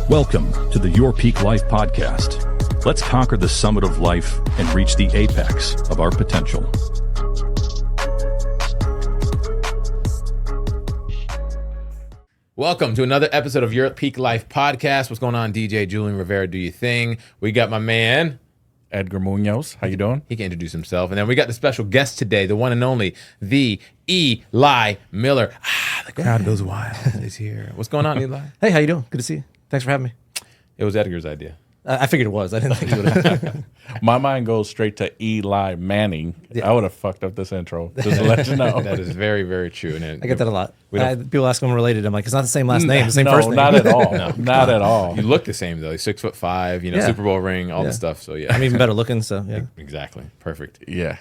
Welcome to the Your Peak Life podcast. Let's conquer the summit of life and reach the apex of our potential. Welcome to another episode of Your Peak Life podcast. What's going on, DJ Julian Rivera? Do your thing. We got my man, Edgar Munoz. How you doing? He can introduce himself. And then we got the special guest today, the one and only, the Eli Miller. The crowd goes wild. He's here. What's going on, Eli? Hey, how you doing? Good to see you. Thanks for having me. It was Edgar's idea. I figured it was. I didn't think you would have. My mind goes straight to Eli Manning. Yeah. I would have fucked up this intro, just to let you know. That is very, very true. And I get that a lot. People ask if I'm related. I'm like, it's not the same last name, the same first name. Not at all. Not at all. You look the same, though. 6'5", Super Bowl ring, all the stuff. So, yeah. I'm even better looking, so, yeah. Exactly. Perfect. Yeah.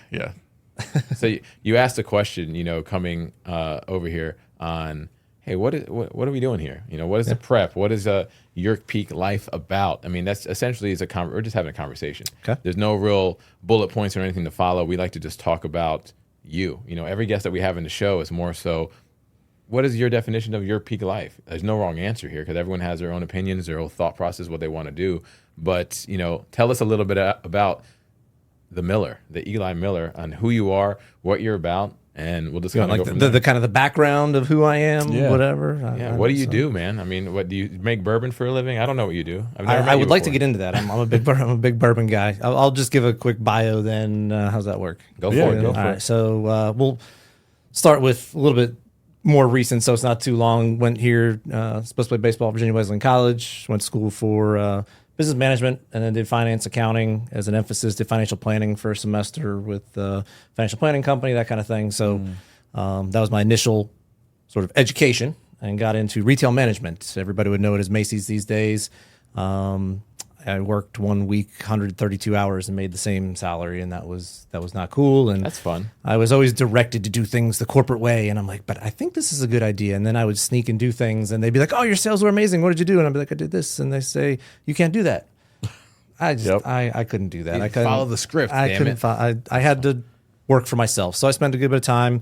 So, you asked a question, coming over here on, hey, what are we doing here? What is the prep? What is Your Peak Life about? I mean, that's essentially we're just having a conversation. Okay. There's no real bullet points or anything to follow. We like to just talk about you. Every guest that we have in the show is more so, what is your definition of your peak life? There's no wrong answer here because everyone has their own opinions, their own thought process, what they want to do. But, tell us a little bit about the Eli Miller, on who you are, what you're about. And we'll just kind of go from there. The kind of the background of who I am, whatever. What do you do, man? I mean, what do you make bourbon for a living? I don't know what you do. I would like to get into that. I'm a big bourbon guy. I'll just give a quick bio then. How's that work? Go for it. All right. So we'll start with a little bit more recent, so it's not too long. Went here, supposed to play baseball at Virginia Wesleyan College. Went to school for business management, and then did finance accounting as an emphasis. Did financial planning for a semester with financial planning company, that kind of thing. So that was my initial sort of education, and got into retail management. Everybody would know it as Macy's these days. I worked 1 week, 132 hours, and made the same salary, and that was not cool. And that's fun. I was always directed to do things the corporate way, and I'm like, but I think this is a good idea. And then I would sneak and do things, and they'd be like, "Oh, your sales were amazing. What did you do?" And I'd be like, "I did this." And they say, "You can't do that." I couldn't do that. I couldn't follow the script. I had to work for myself. So I spent a good bit of time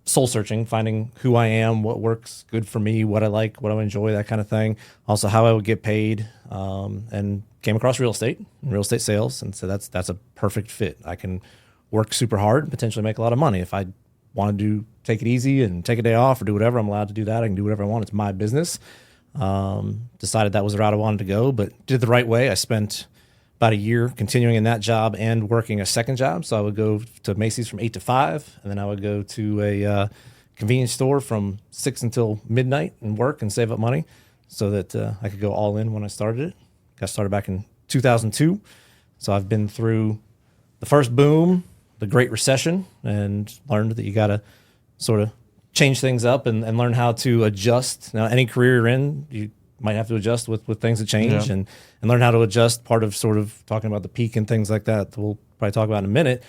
soul searching, finding who I am, what works good for me, what I like, what I enjoy, that kind of thing. Also, how I would get paid, and came across real estate sales, and so that's a perfect fit. I can work super hard and potentially make a lot of money. If I want to take it easy and take a day off or do whatever, I'm allowed to do that. I can do whatever I want. It's my business. Decided that was the route I wanted to go, but did it the right way. I spent about a year continuing in that job and working a second job. So I would go to Macy's from 8 to 5, and then I would go to a convenience store from 6 until midnight and work and save up money so that I could go all in when I started it. Got started back in 2002. So I've been through the first boom, the Great Recession, and learned that you got to sort of change things up and learn how to adjust. Now, any career you're in, you might have to adjust with things that change, and learn how to adjust. Part of sort of talking about the peak and things like that we'll probably talk about in a minute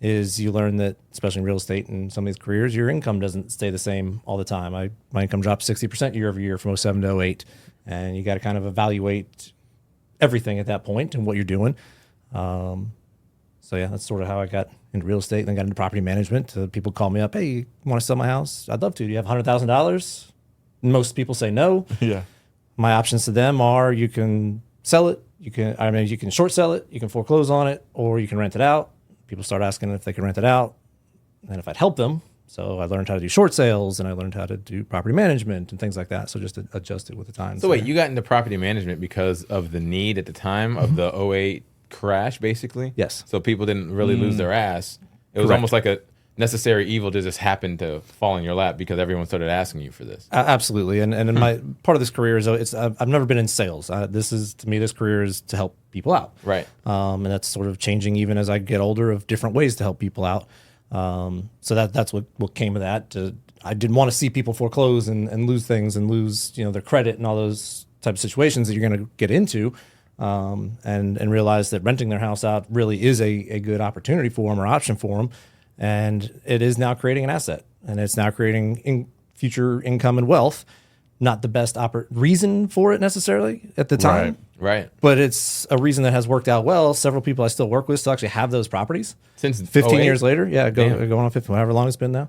is you learn that, especially in real estate and some of these careers, your income doesn't stay the same all the time. My income dropped 60% year over year from 07 to 08, and you got to kind of evaluate everything at that point and what you're doing. So that's sort of how I got into real estate, then got into property management. People call me up, "Hey, you want to sell my house?" "I'd love to. Do you have $100,000? Most people say no. Yeah. My options to them are you can sell it, you can short sell it, you can foreclose on it, or you can rent it out. People start asking if they can rent it out, and if I'd help them. So I learned how to do short sales, and I learned how to do property management and things like that. So just to adjust it with the times. So wait, you got into property management because of the need at the time of the '08 crash, basically? Yes. So people didn't really lose their ass. It was Correct. almost like a necessary evil to just happen to fall in your lap because everyone started asking you for this. Absolutely. And in my part of this career is I've never been in sales. This career is to help people out. Right. And that's sort of changing even as I get older, of different ways to help people out. So that's what came of that. I didn't want to see people foreclose and lose things and lose their credit and all those type of situations that you're going to get into. And realize that renting their house out really is a good opportunity for them or option for them. And it is now creating an asset, and it's now creating future income and wealth. Not the best reason for it necessarily at the time. Right. But it's a reason that has worked out well. Several people I still work with still actually have those properties. Since 15 08? years later. Yeah, going on 15, however long it's been now.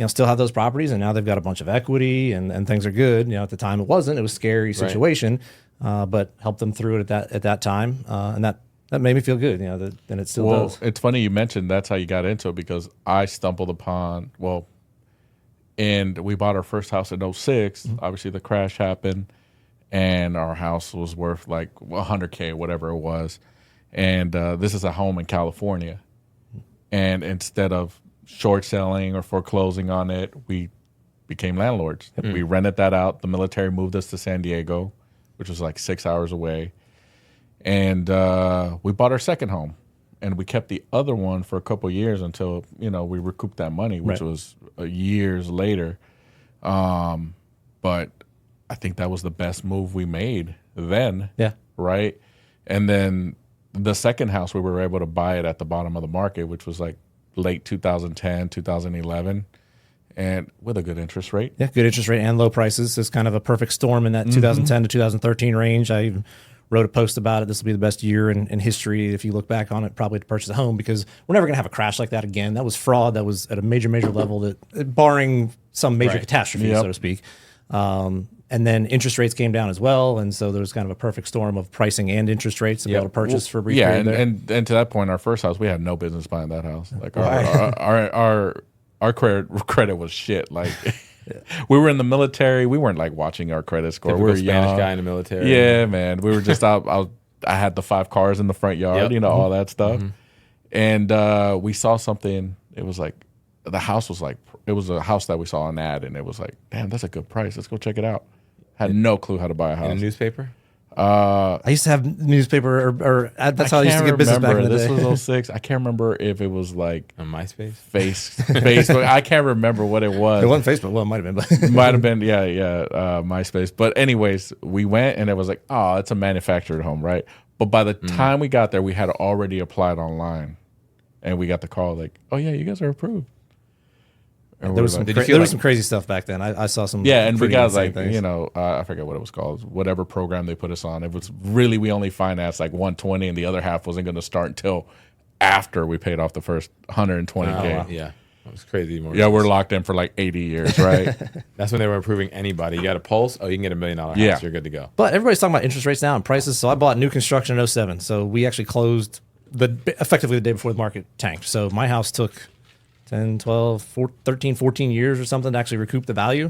still have those properties, and now they've got a bunch of equity, and things are good. At the time it wasn't. It was a scary situation, but helped them through it at that time, and that made me feel good. And it still does. It's funny you mentioned that's how you got into it, because I stumbled upon and we bought our first house in '06. Obviously, the crash happened, and our house was worth like $100K, whatever it was. And this is a home in California, and instead of short selling or foreclosing on it, we became landlords. We rented that out. The military moved us to San Diego, which was like 6 hours away. And we bought our second home, and we kept the other one for a couple of years until, we recouped that money, which was years later. But I think that was the best move we made then. Yeah. Right. And then the second house, we were able to buy it at the bottom of the market, which was like late 2010, 2011, and with a good interest rate. Yeah, good interest rate and low prices. It's kind of a perfect storm in that 2010 to 2013 range. I even wrote a post about it. This will be the best year in history, if you look back on it, probably to purchase a home, because we're never going to have a crash like that again. That was fraud. That was at a major level, that barring some major catastrophe, so to speak. And then interest rates came down as well, and so there was kind of a perfect storm of pricing and interest rates to be able to purchase for a brief period there. And to that point, our first house, we had no business buying that house. Like our credit was shit. Like we were in the military, we weren't like watching our credit score. Typical We were Spanish young guy in the military. Yeah, man. We were just out. I had the 5 cars in the front yard, all that stuff. And we saw something. It was like the house was like, it was a house that we saw an ad, and it was like, damn, that's a good price. Let's go check it out. Had no clue how to buy a house. In a newspaper? I used to have newspaper, or that's how I used to get business back in the day. This was '06. I can't remember if it was like on MySpace, Facebook. I can't remember what it was. It wasn't Facebook. Well, it might have been. But might have been. Yeah, MySpace. But anyways, we went, and it was like, oh, it's a manufactured home, right? But by the time we got there, we had already applied online, and we got the call like, oh yeah, you guys are approved. There was some crazy stuff back then. I saw some. Yeah, and we got like things. I forget what it was called. Whatever program they put us on. It was really, we only financed like 120, and the other half wasn't going to start until after we paid off the first 120K. Wow. Yeah, that was crazy. Yeah, we're locked in for like 80 years, right? That's when they were approving anybody. You got a pulse. Oh, you can get $1 million house. Yeah. You're good to go. But everybody's talking about interest rates now and prices. So I bought new construction in 07. So we actually closed effectively the day before the market tanked. So my house took 10, 12, 13, 14 years or something to actually recoup the value.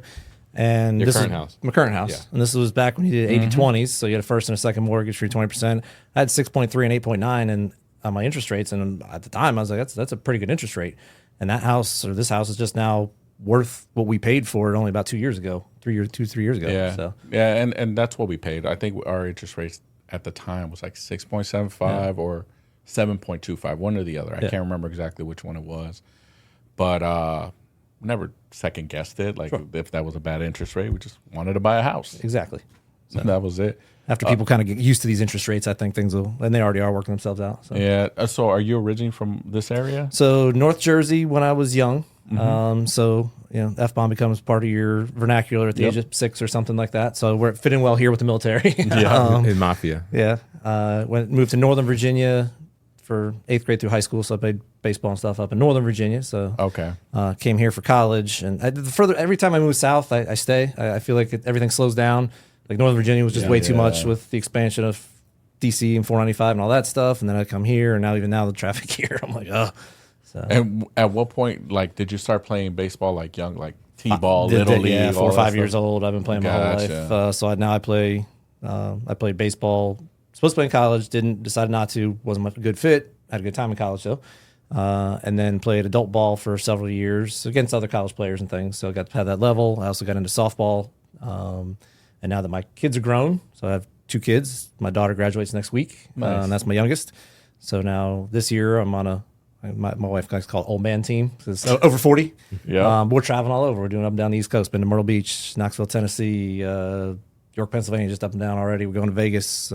And my current house. Yeah. And this was back when you did 80-20s. So you had a first and a second mortgage for your 20%. I had 6.3 and 8.9 and on my interest rates. And at the time I was like, that's a pretty good interest rate. And that house, or this house, is just now worth what we paid for it only about 2 years ago, 3 years ago. Yeah. So. Yeah. And that's what we paid. I think our interest rates at the time was like 6.75 or 7.25, one or the other. I can't remember exactly which one it was. But never second guessed it. Like if that was a bad interest rate, we just wanted to buy a house. Exactly. So that was it. After people kind of get used to these interest rates, I think things will, and they already are working themselves out. So. Yeah. So are you originally from this area? So North Jersey when I was young. So F-bomb becomes part of your vernacular at the age of 6 or something like that. So we're fitting well here with the military. In Mafia. Yeah. Moved to Northern Virginia for 8th grade through high school, so I played baseball and stuff up in Northern Virginia. So came here for college, and every time I move south, I stay. I feel like everything slows down. Like Northern Virginia was just way too much with the expansion of DC and 495 and all that stuff, and then I come here, and now the traffic here, I'm like, oh. So. And at what point, like, did you start playing baseball like young, like T-ball, little league? Yeah, 4 or 5 years old. I've been playing my whole life. So now I play. I played baseball. Supposed to play in college, decided not to. Wasn't a good fit. Had a good time in college though, and then played adult ball for several years against other college players and things. So I got to have that level. I also got into softball, and now that my kids are grown, so I have 2 kids. My daughter graduates next week, and that's my youngest. So now this year I'm on my wife likes to call it old man team. It's over 40. Yeah, we're traveling all over. We're doing up and down the East Coast. Been to Myrtle Beach, Knoxville, Tennessee. York, Pennsylvania, just up and down already. We're going to Vegas.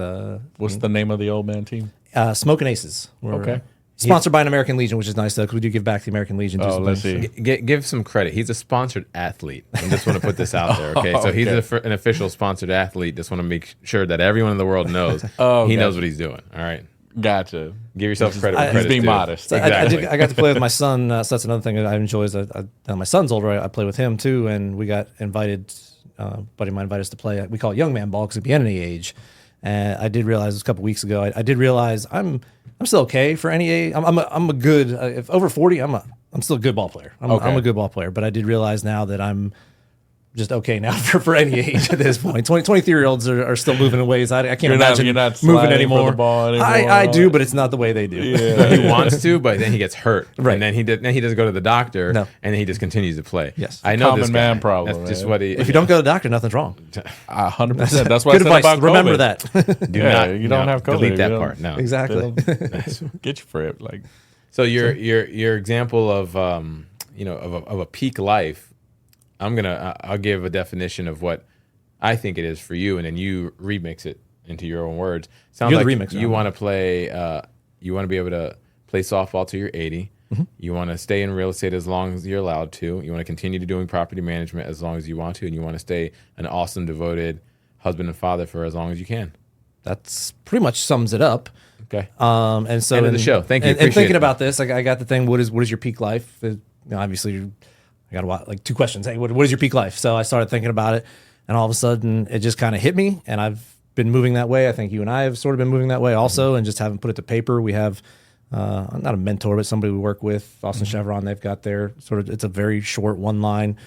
What's the name of the old man team? Smoking Aces. We're sponsored by an American Legion, which is nice, though, because we do give back to the American Legion. Let's see. Give some credit. He's a sponsored athlete. I just want to put this out there, okay? So he's an official sponsored athlete. Just want to make sure that everyone in the world knows he knows what he's doing, all right? Gotcha. Give yourself credit. Where He's credit's being due. modest. So Exactly. I got to play with my son. So that's another thing that I enjoy. Is my son's older. I play with him too, and we got invited. A buddy of mine invited us to play. We call it young man ball because at the end of the age. And I did realize a couple weeks ago. I did realize I'm still okay for any age. I'm a good. If over 40, I'm still a good ball player. I'm a good ball player. But I did realize now that I'm just okay now for any age at this point. 23-year-olds are still moving in ways I can't imagine you're not moving sliding anymore. for the ball anymore. I do, but it's not the way they do. Yeah. He wants to, but then he gets hurt. Right. And then he doesn't go to the doctor. No. And then he just continues to play. Yes. I know Common this guy. man problem, That's just man. what he. If you don't go to the doctor, nothing's wrong. 100%. That's what Good I said advice. about Remember COVID. that. do Yeah, not, you don't have COVID. delete that You don't- part. No. Exactly. Get you for it. Like, So your example of of a peak life, I'll give a definition of what I think it is for you, and then you remix it into your own words. Sounds You're the like remixer, you huh? want to play. You want to be able to play softball till you're 80. Mm-hmm. You want to stay in real estate as long as you're allowed to. You want to continue to doing property management as long as you want to, and you want to stay an awesome, devoted husband and father for as long as you can. That's pretty much sums it up. Okay. And so End of the show. Thank you. And Appreciate thinking it. about this, I got the thing. What is your peak life? Obviously, I got like two questions. Hey, what is your peak life? So I started thinking about it, and all of a sudden, it just kind of hit me. And I've been moving that way. I think you and I have sort of been moving that way also, and just haven't put it to paper. We have not a mentor, but somebody we work with, Austin Chevron. They've got their sort of. It's a very short one line.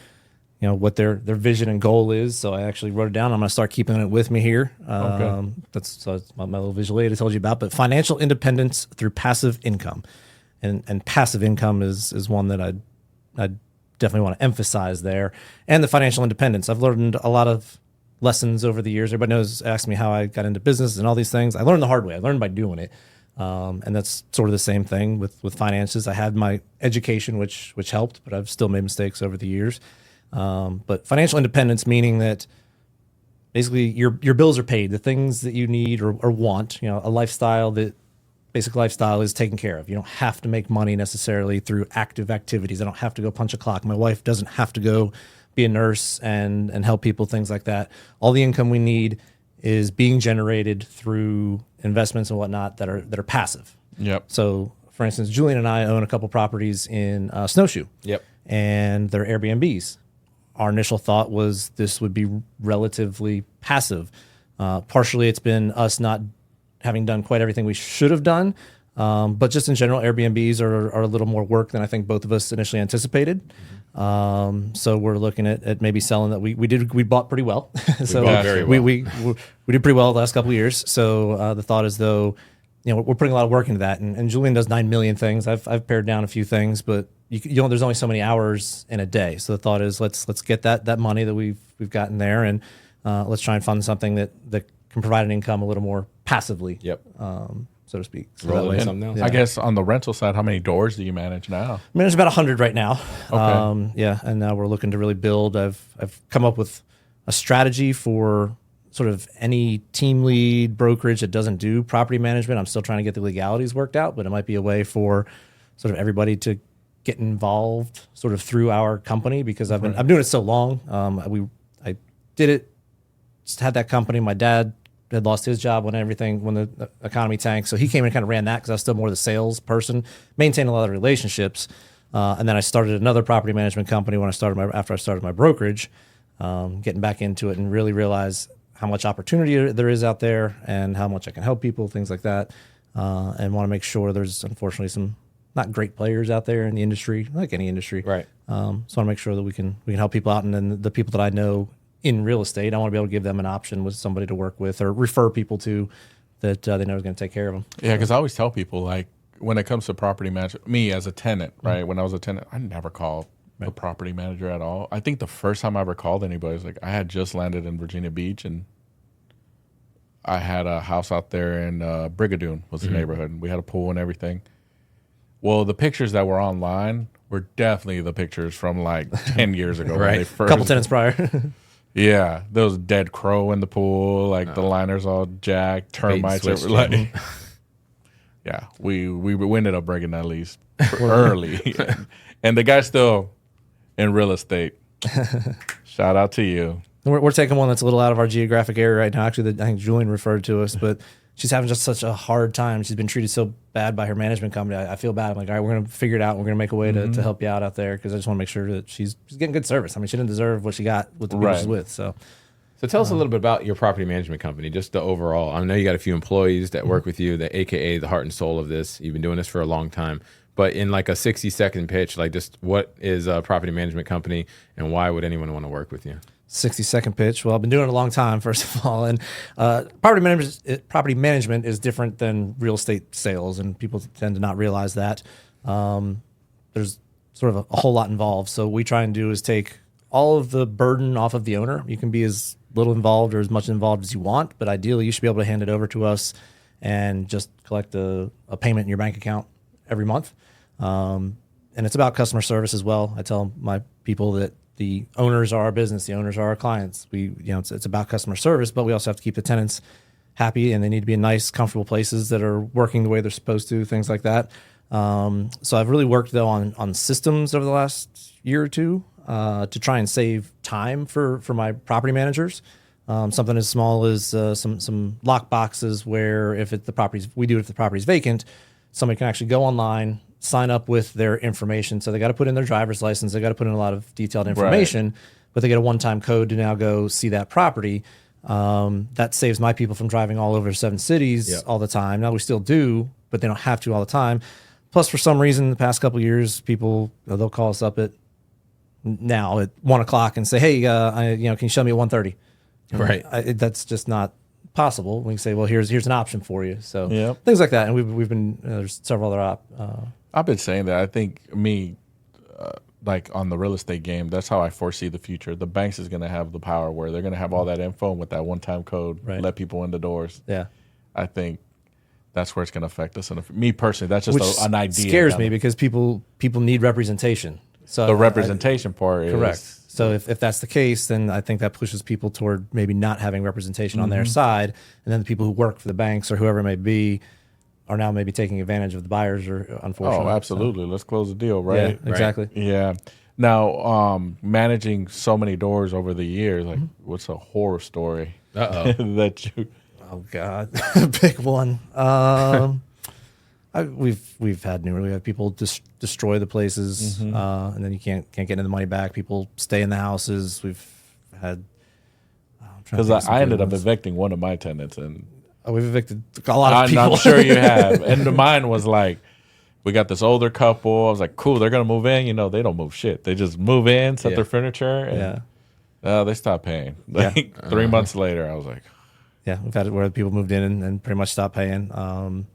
What their vision and goal is. So I actually wrote it down. I'm going to start keeping it with me here. That's my little visual aid I told you about. But financial independence through passive income, and passive income is one that I definitely want to emphasize there. And the financial independence. I've learned a lot of lessons over the years. Everybody asked me how I got into business and all these things. I learned the hard way. I learned by doing it. And that's sort of the same thing with finances. I had my education, which helped, but I've still made mistakes over the years. But financial independence, meaning that basically your bills are paid, the things that you need or want, a lifestyle basic lifestyle is taken care of. You don't have to make money necessarily through active activities. I don't have to go punch a clock. My wife doesn't have to go be a nurse and help people, things like that. All the income we need is being generated through investments and whatnot that are passive. yep. So, for instance, Julian and I own a couple properties in Snowshoe. Yep. And they're Airbnbs. Our initial thought was this would be relatively passive. Partially, it's been us not having done quite everything we should have done. But just in general, Airbnbs are a little more work than I think both of us initially anticipated. So we're looking at maybe selling that. We bought pretty well. So bought very well. we did pretty well the last couple of years. So the thought is though, we're putting a lot of work into that. And Julian does 9 million things. I've pared down a few things, but there's only so many hours in a day. So the thought is let's get that money that we've gotten there, and let's try and fund something that can provide an income a little more passively. Yep. So to speak. So Roll that it way- in something else. I guess on the rental side, how many doors do you manage now? I mean, there's about 100 right now. Okay. And now we're looking to really build. I've come up with a strategy for sort of any team lead brokerage that doesn't do property management. I'm still trying to get the legalities worked out, but it might be a way for sort of everybody to get involved sort of through our company, because I'm doing it so long. I did it, just had that company. My dad had lost his job when the economy tanked. So he came and kind of ran that because I was still more the sales person, maintained a lot of relationships. And then I started another property management company after I started my brokerage, getting back into it and really realize how much opportunity there is out there and how much I can help people, things like that. And want to make sure there's unfortunately some not great players out there in the industry, like any industry. Right. So I want to make sure that we can help people out. And then the people that I know in real estate, I want to be able to give them an option with somebody to work with or refer people to that they know is going to take care of them. Yeah, because I always tell people, like, when it comes to property management, me as a tenant, right? When I was a tenant, I never called the property manager at all. I think the first time I ever called anybody was like, I had just landed in Virginia Beach, and I had a house out there in Brigadoon was the neighborhood, and we had a pool and everything. Well, the pictures that were online were definitely the pictures from like 10 years ago. When Right. they first, Couple tenants prior. Yeah, there was dead crow in the pool, like the liners all jacked, termites. switched, Like, yeah, we ended up breaking that lease early, and the guy's still in real estate. Shout out to you. We're taking one that's a little out of our geographic area right now. Actually, I think Julian referred to us, but she's having just such a hard time. She's been treated so bad by her management company. I feel bad. I'm like, all right, we're going to figure it out. We're going to make a way to help you out there because I just want to make sure that she's getting good service. I mean, she didn't deserve what she got with the people she's with. So tell us a little bit about your property management company, just the overall. I know you got a few employees that work with you, the AKA the heart and soul of this. You've been doing this for a long time. But in like a 60-second pitch, like just what is a property management company and why would anyone want to work with you? 60-second pitch. Well, I've been doing it a long time, first of all. And property management is different than real estate sales, and people tend to not realize that. There's sort of a whole lot involved. So what we try and do is take all of the burden off of the owner. You can be as little involved or as much involved as you want, but ideally you should be able to hand it over to us and just collect a payment in your bank account every month. And it's about customer service as well. I tell my people that the owners are our business, the owners are our clients. It's about customer service, but we also have to keep the tenants happy, and they need to be in nice, comfortable places that are working the way they're supposed to, things like that. So I've really worked though on systems over the last year or two to try and save time for my property managers. Something as small as some lock boxes where if the property's vacant, somebody can actually go online, sign up with their information. So they got to put in their driver's license. They got to put in a lot of detailed information, but they get a one-time code to now go see that property. That saves my people from driving all over 7 cities all the time. Now we still do, but they don't have to all the time. Plus, for some reason, the past couple of years, people, they'll call us up at 1 o'clock and say, "Hey, can you show me at 1:30?" Right. That's just not possible. We can say, "Well, here's an option for you." So things like that, and we've been there's several other I've been saying that. I think like on the real estate game, that's how I foresee the future. The banks is going to have the power where they're going to have all that info, and with that one-time code, let people in the doors. Yeah, I think that's where it's going to affect us. And me personally, that's just an idea. Scares me because people need representation. So the representation part is correct. So if that's the case, then I think that pushes people toward maybe not having representation on their side, and then the people who work for the banks or whoever it may be are now maybe taking advantage of the buyers, or unfortunately. Oh, absolutely. So, let's close the deal, right? Yeah, exactly. Right. Yeah. Now, managing so many doors over the years, like what's a horror story that you? Oh God, big one. We've had we have people destroy the places, and then you can't get any of the money back. People stay in the houses. We've had because I ended up evicting one of my tenants, and we've evicted a lot of people. I'm sure you have. And mine was like, we got this older couple. I was like, cool, they're gonna move in. They don't move shit. They just move in, set their furniture, and they stopped paying. Like 3 months later, I was like. Yeah, we've had it where people moved in and pretty much stopped paying.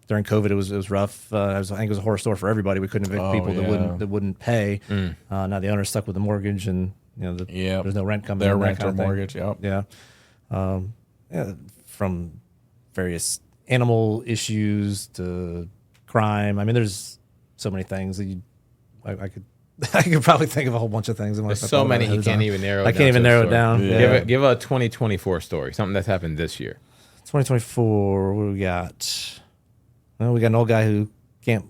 During COVID, it was rough. I think it was a horror story for everybody. We couldn't evict people that wouldn't pay. Now the owner's stuck with the mortgage, and there's no rent coming. Their in, rent or mortgage. Yep. Yeah. From various animal issues to crime. I mean, there's so many things that I could probably think of a whole bunch of things. There's so many you can't even narrow it down. I can't even narrow it down. Yeah. Give a 2024 story, something that's happened this year. 2024, what do we got? Well, we got an old guy who can't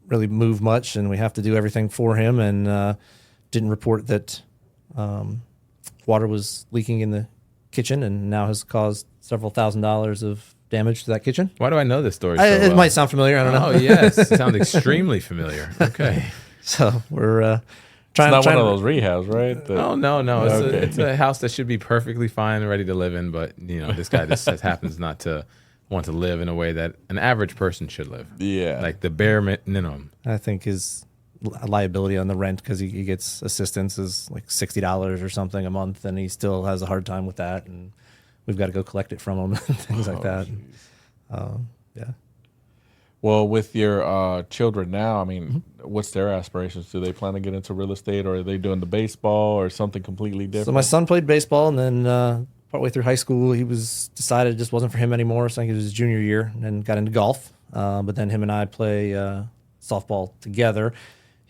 really move much, and we have to do everything for him, and didn't report that water was leaking in the kitchen, and now has caused several $1,000s of damage to that kitchen. Why do I know this story It might sound familiar. I don't know. Oh, yes. It sounds extremely familiar. Okay. So we're trying. It's not one of those rehabs, right? No. It's a house that should be perfectly fine and ready to live in, but this guy just happens not to want to live in a way that an average person should live. Yeah, like the bare minimum. I think his liability on the rent, because he gets assistance, is like $60 or something a month, and he still has a hard time with that, and we've got to go collect it from him and things like that. Yeah. Well, with your children now, I mean, what's their aspirations? Do they plan to get into real estate, or are they doing the baseball or something completely different? So my son played baseball, and then partway through high school, he decided it just wasn't for him anymore. So I think it was his junior year, and then got into golf. But then him and I play softball together.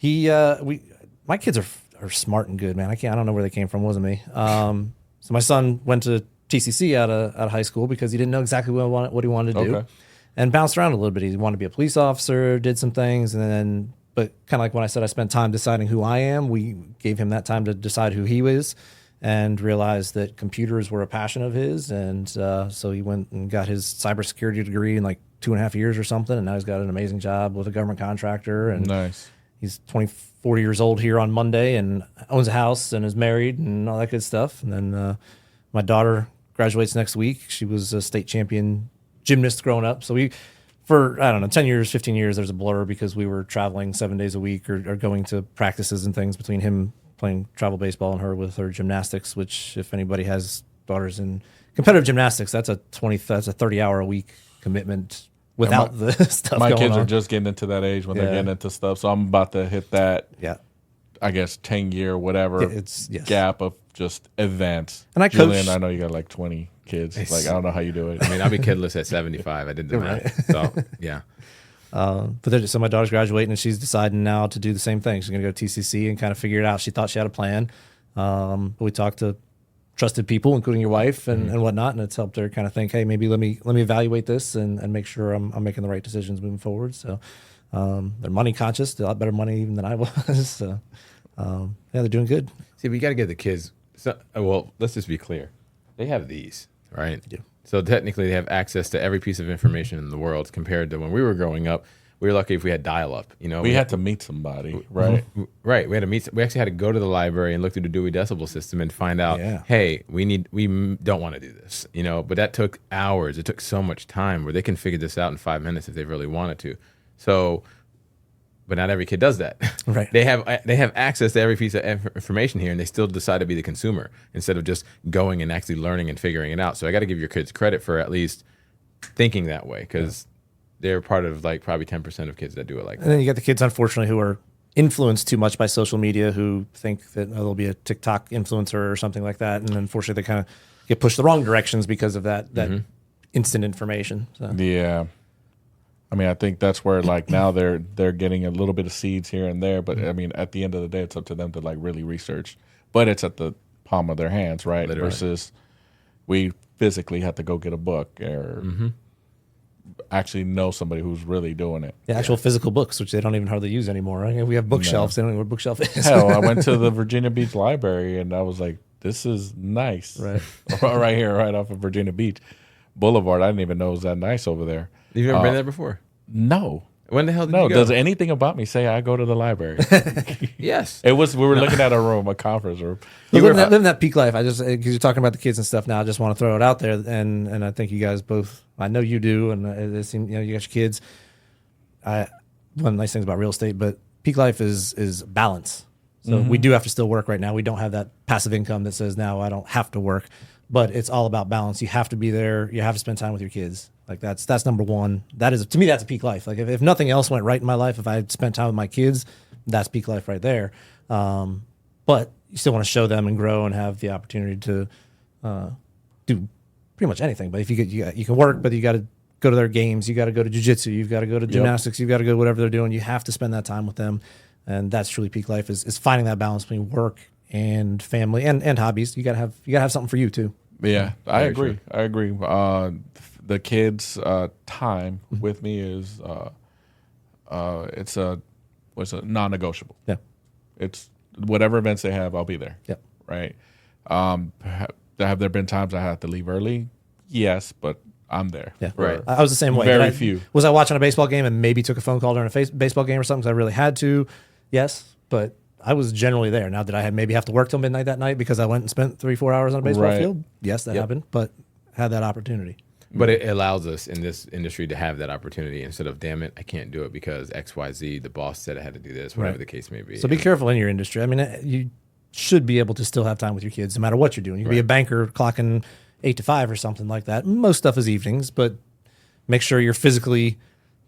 My kids are smart and good, man. I don't know where they came from. It wasn't me. So my son went to TCC out of high school because he didn't know exactly what he wanted to do. And bounced around a little bit. He wanted to be a police officer, did some things, but kind of like when I said I spent time deciding who I am, we gave him that time to decide who he was. and realized that computers were a passion of his. And so he went and got his cybersecurity degree in like 2.5 years or something. And now he's got an amazing job with a government contractor. And Nice. he's 24 years old here on Monday and owns a house and is married and all that good stuff. And then my daughter graduates next week. She was a state champion gymnast growing up. So for, I don't know, 10 years, 15 years, there's a blur because we were traveling 7 days a week or going to practices and things between him playing travel baseball and her with her gymnastics, which if anybody has daughters in competitive gymnastics, that's a 30-hour a week commitment without the stuff My going kids on. are just getting into that age when Yeah. they're getting into stuff. So I'm about to hit that, Yeah. I guess, 10-year, whatever Yes. gap of just events. And I Julian, coached- I know you got like 20 kids. Like, I don't know how you do it. I mean, I'll be kidless at 75. I did the math. So, yeah. So my daughter's graduating and she's deciding now to do the same thing. She's going to go to TCC and kind of figure it out. She thought she had a plan. But we talked to trusted people, including your wife and whatnot. And it's helped her kind of think, hey, maybe let me evaluate this and make sure I'm making the right decisions moving forward. So they're money conscious, a lot better money even than I was. So yeah, they're doing good. See, we got to give the kids. Well, let's just be clear. They have these, right? Yeah. So technically, they have access to every piece of information in the world. Compared to when we were growing up, we were lucky if we had dial-up. You know, We had to meet somebody, right? Right. We had to meet. We actually had to go to the library and look through the Dewey Decibel System and find out, Yeah. hey, don't want to do this. You know, but that took hours. It took so much time where they can figure this out in 5 minutes if they really wanted to. So, but not every kid does that. Right. They have access to every piece of information here, and they still decide to be the consumer instead of just going and actually learning and figuring it out. So I got to give your kids credit for at least thinking that way, because they're part of like probably 10% of kids that do it like that. And then you got the kids, unfortunately, who are influenced too much by social media, who think that there'll be a TikTok influencer or something like that. And unfortunately, they kind of get pushed the wrong directions because of that instant information. So. Yeah. I mean, I think that's where like now they're getting a little bit of seeds here and there, but I mean, at the end of the day, it's up to them to like really research. But it's at the palm of their hands, right? Literally. Versus we physically have to go get a book or actually know somebody who's really doing it. Yeah, actual physical books, which they don't even hardly use anymore. Right? We have bookshelves. They don't even know what a bookshelf is. Hell, I went to the Virginia Beach Library and I was like, this is nice. Right. Right here, right off of Virginia Beach Boulevard. I didn't even know it was that nice over there. You've never been there before? No. When the hell did No, you go? does anything about me say I go to the library? Yes. We were looking at a room, a conference room. Living that peak life. I just, because you're talking about the kids and stuff now, I just want to throw it out there. And I think you guys both, I know you do, and it seems, you got your kids. One of the nice things about real estate, but peak life is balance. So we do have to still work right now. We don't have that passive income that says now I don't have to work, but it's all about balance. You have to be there. You have to spend time with your kids. Like that's number one. That is, to me, that's a peak life. Like if nothing else went right in my life, if I had spent time with my kids, that's peak life right there. But you still want to show them and grow and have the opportunity to do pretty much anything. But if you can work, but you got to go to their games. You got to go to jiu-jitsu. You've got to go to gymnastics. You've got to go to whatever they're doing. You have to spend that time with them. And that's truly peak life is finding that balance between work and family and hobbies. You gotta have something for you too. Yeah, I Very agree. true. I agree. The kids' time with me is it's a non-negotiable. Yeah. It's whatever events they have, I'll be there. Yep. Right. Have there been times I had to leave early? Yes, but I'm there. Yeah, Right. I was the same way. Very few. Was I watching a baseball game and maybe took a phone call during a baseball game or something because I really had to? Yes, but I was generally there. Now, did I maybe have to work till midnight that night because I went and spent 3-4 hours on a baseball Right. field? Yes, that happened, but had that opportunity. But it allows us in this industry to have that opportunity instead of, damn it, I can't do it because XYZ, the boss said I had to do this, whatever Right. the case may be. So be careful in your industry. I mean, you should be able to still have time with your kids no matter what you're doing. You can be a banker clocking 8 to 5 or something like that. Most stuff is evenings, but make sure you're physically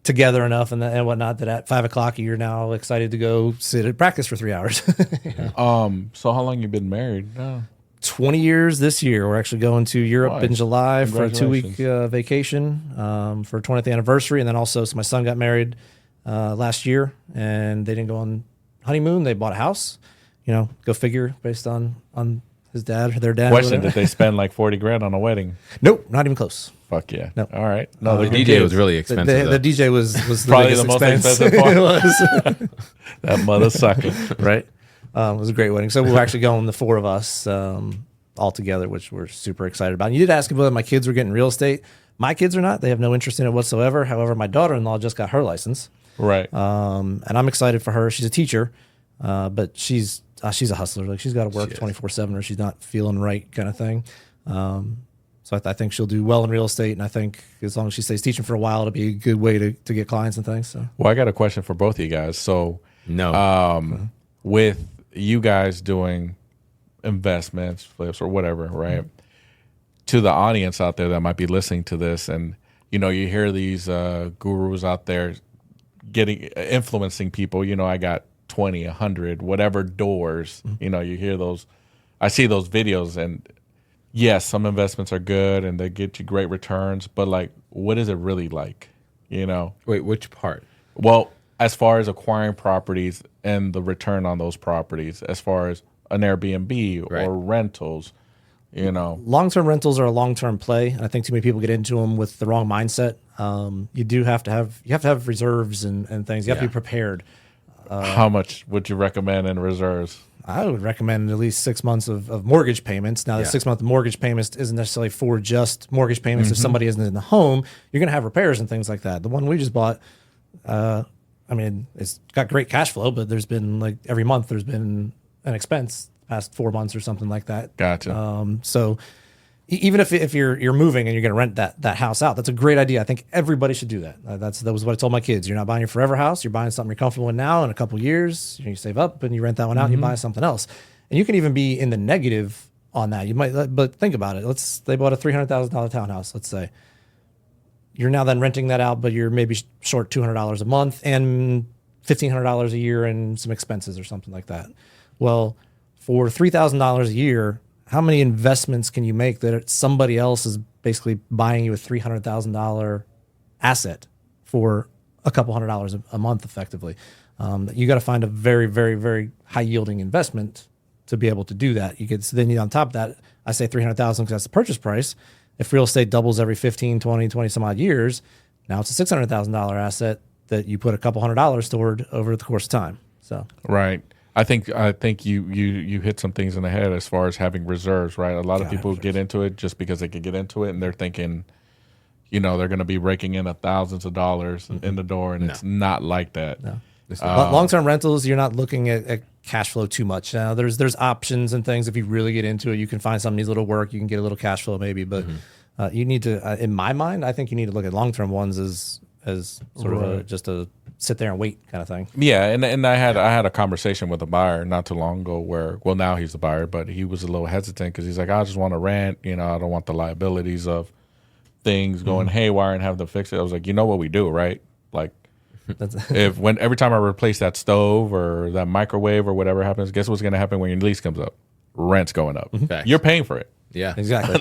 together enough and whatnot that at 5 o'clock you're now excited to go sit at practice for 3 hours. So how long you been married? No. 20 years this year. We're actually going to Europe in Nice. July for a 2-week Congratulations. vacation for 20th anniversary. And then also, so my son got married last year and they didn't go on honeymoon. They bought a house, go figure based on his dad or their dad. or Question: whatever. Did they spend like $40,000 on a wedding? Nope, not even close. Fuck yeah. No. All right. No, the they're good DJ kids. was really The, expensive. the DJ was Probably biggest the most expense. expensive part. It was. That mother sucker. Right. It was a great wedding. So we're actually going, the four of us, all together, which we're super excited about. And you did ask whether my kids were getting real estate. My kids are not. They have no interest in it whatsoever. However, my daughter-in-law just got her license. Right. And I'm excited for her. She's a teacher, but she's a hustler. Like, she's got to work 24/7 or she's not feeling right, kind of thing. So I think she'll do well in real estate. And I think as long as she stays teaching for a while, it'll be a good way to get clients and things. So. Well, I got a question for both of you guys. So No. with you guys doing investments, flips, or whatever, right? To the audience out there that might be listening to this, and you hear these gurus out there influencing people. I got 20, 100, whatever doors. You hear those. I see those videos, and yes, some investments are good and they get you great returns, but like, what is it really like? Wait, which part? Well, as far as acquiring properties and the return on those properties, as far as an Airbnb or rentals, Long-term rentals are a long-term play. And I think too many people get into them with the wrong mindset. You have to have reserves and things. You have to be prepared. How much would you recommend in reserves? I would recommend at least 6 months of mortgage payments. Now, the 6-month mortgage payments isn't necessarily for just mortgage payments. If somebody isn't in the home, you're going to have repairs and things like that. The one we just bought, it's got great cash flow, but there's been like every month there's been an expense the past 4 months or something like that. Gotcha. So even if you're moving and you're going to rent that house out, that's a great idea. I think everybody should do that. That was what I told my kids. You're not buying your forever house. You're buying something you're comfortable in now. In a couple of years, you save up and you rent that one out and you buy something else. And you can even be in the negative on that. You might, but think about it. They bought a $300,000 townhouse, let's say. You're now then renting that out, but you're maybe short $200 a month and $1,500 a year in some expenses or something like that. Well, for $3,000 a year, how many investments can you make that somebody else is basically buying you a $300,000 asset for a couple $100 a month, effectively? You got to find a very, very, very high yielding investment to be able to do that. Then on top of that, I say $300,000 because that's the purchase price. If real estate doubles every 15, 20 some odd years, now it's a $600,000 asset that you put a couple $100 toward over the course of time. So right. I think you hit some things in the head as far as having reserves, right? A lot of people get into it just because they could get into it, and they're thinking, they're going to be raking in thousands of dollars in the door, and it's not like that. No. Long-term rentals, you're not looking at cash flow too much. Now, there's options and things. If you really get into it, you can find something needs a little work. You can get a little cash flow maybe, but you need to. In my mind, I think you need to look at long-term ones as sort of just a sit there and wait kind of thing. Yeah, and I had a conversation with a buyer not too long ago where, well, now he's the buyer, but he was a little hesitant because he's like, I just want to rent. I don't want the liabilities of things going haywire and have to fix it. I was like, what we do, right? Like, every time I replace that stove or that microwave or whatever happens, guess what's going to happen when your lease comes up? Rent's going up. You're paying for it. Yeah, exactly.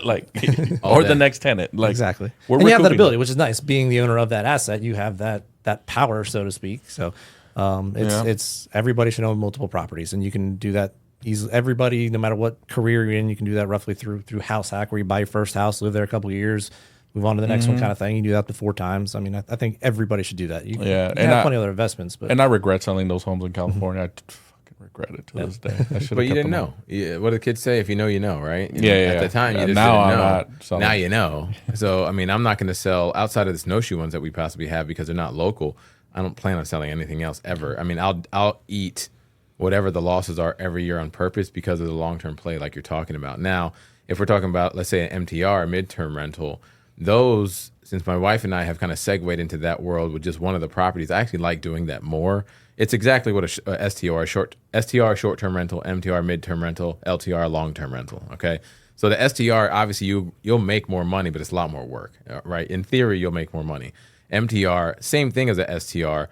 Or the next tenant. Exactly. And you have that ability, which is nice. Being the owner of that asset, you have that power, so to speak. So it's everybody should own multiple properties, and you can do that easily. Everybody, no matter what career you're in, you can do that roughly through House Hack, where you buy your first house, live there a couple of years, move on to the next one, kind of thing. You do that up to 4 times. I mean, I think everybody should do that. You can have plenty of other investments, but I regret selling those homes in California. I fucking regret it to this day. I but you didn't know. What do the kids say? If you know, you know, right? At the time, you just now didn't know. I'm not selling. Now you know. So I mean, I'm not going to sell outside of the snowshoe ones that we possibly have because they're not local. I don't plan on selling anything else ever. I mean, I'll eat whatever the losses are every year on purpose because of the long-term play like you're talking about. Now, if we're talking about, let's say, an MTR, a midterm rental, those, since my wife and I have kind of segued into that world with just one of the properties, I actually like doing that more. It's exactly what a STR, short-term rental, MTR, midterm rental, LTR, long-term rental, okay? So the STR, obviously, you'll make more money, but it's a lot more work, right? In theory, you'll make more money. MTR, same thing as a STR.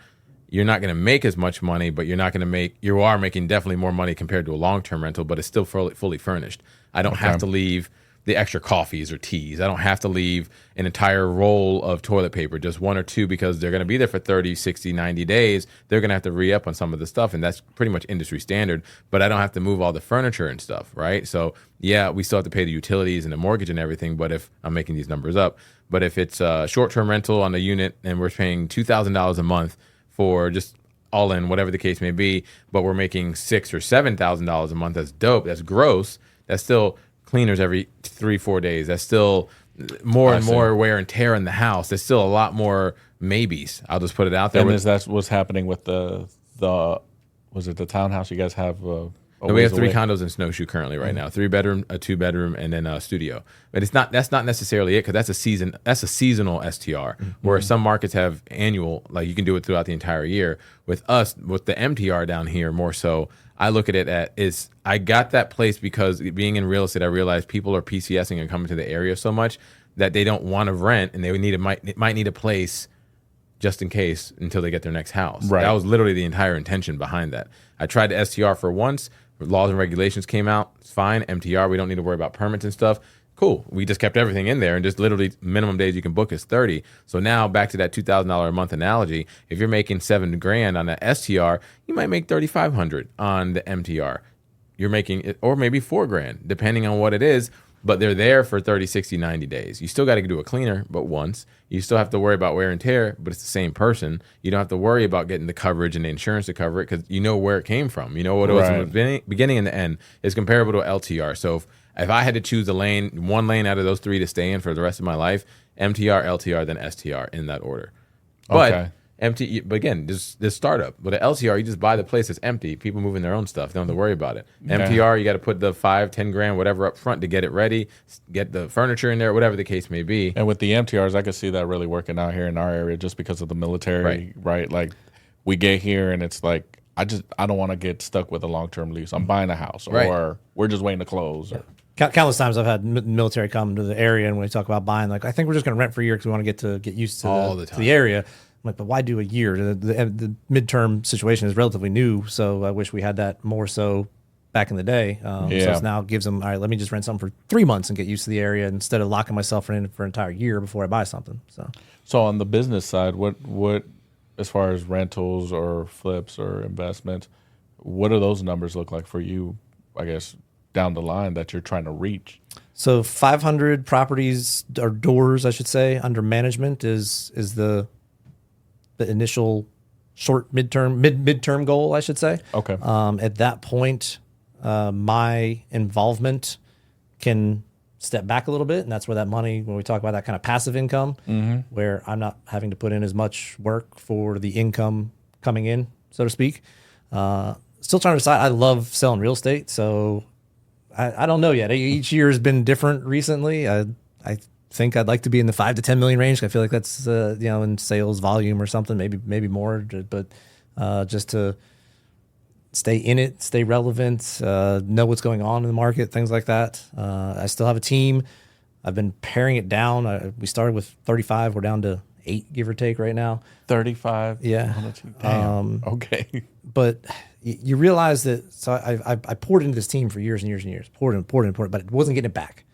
You're not going to make as much money, but you are making definitely more money compared to a long-term rental, but it's still fully furnished. I don't have to leave the extra coffees or teas. I don't have to leave an entire roll of toilet paper, just 1 or 2, because they're going to be there for 30, 60, 90 days. They're going to have to re-up on some of the stuff, and that's pretty much industry standard, but I don't have to move all the furniture and stuff, right? So, yeah, we still have to pay the utilities and the mortgage and everything, but if I'm making these numbers up, but if it's a short-term rental on the unit and we're paying $2,000 a month for just all in, whatever the case may be, but we're making $6,000 or $7,000 a month. That's dope. That's gross. That's still cleaners every 3-4 days. That's still more and more wear and tear in the house. There's still a lot more maybes. I'll just put it out there. And is that what's happening with the was it the townhouse you guys have? No, we have 3 condos in Snowshoe currently right now. 3-bedroom, a 2-bedroom, and then a studio. But that's not necessarily it, because that's a seasonal STR. Where some markets have annual, like you can do it throughout the entire year. With us, with the MTR down here, more so, I look at it is I got that place because being in real estate, I realized people are PCSing and coming to the area so much that they don't want to rent, and they might need a place just in case until they get their next house. Right. That was literally the entire intention behind that. I tried to STR for once. Laws and regulations came out. It's fine. MTR, we don't need to worry about permits and stuff. Cool. We just kept everything in there, and just literally minimum days you can book is 30. So now back to that $2,000 a month analogy. If you're making $7,000 on the STR, you might make $3,500 on the MTR. You're making it, or maybe $4,000, depending on what it is. But they're there for 30, 60, 90 days. You still got to do a cleaner, but once. You still have to worry about wear and tear, but it's the same person. You don't have to worry about getting the coverage and the insurance to cover it, because you know where it came from. You know what it was in the beginning and the end. It's comparable to LTR. So if I had to choose one lane out of those 3 to stay in for the rest of my life, MTR, LTR, then STR in that order. But but again, this startup. With an LTR, you just buy the place that's empty. People moving their own stuff. They don't have to worry about it. MTR, you got to put the $5-10 whatever up front to get it ready, get the furniture in there, whatever the case may be. And with the MTRs, I could see that really working out here in our area just because of the military, right? Like we get here and it's like, I don't want to get stuck with a long-term lease. I'm buying a house, or we're just waiting to close. Or, Countless times I've had military come to the area, and when we talk about buying, like, I think we're just going to rent for a year because we want to get used to the area. I'm like, but why do a year? The midterm situation is relatively new, so I wish we had that more so back in the day. So it now gives them, all right, let me just rent something for 3 months and get used to the area instead of locking myself in for an entire year before I buy something. So on the business side, what as far as rentals or flips or investments, what do those numbers look like for you, I guess, down the line that you're trying to reach? So 500 properties, or doors, I should say, under management is the initial midterm goal, I should say. Okay. At that point, my involvement can step back a little bit, and that's where that money, when we talk about that kind of passive income, where I'm not having to put in as much work for the income coming in, so to speak. Still trying to decide. I love selling real estate, so I don't know yet. Each year has been different recently. I think I'd like to be in the 5 to 10 million range. I feel like that's in sales volume or something, maybe more, but just to stay in it, stay relevant, know what's going on in the market, things like that. I still have a team. I've been paring it down. We started with 35. We're down to 8, give or take, right now. 35. Yeah. Damn. Okay. But you realize that. So I poured into this team for years and years and years. Poured in, but it wasn't getting it back.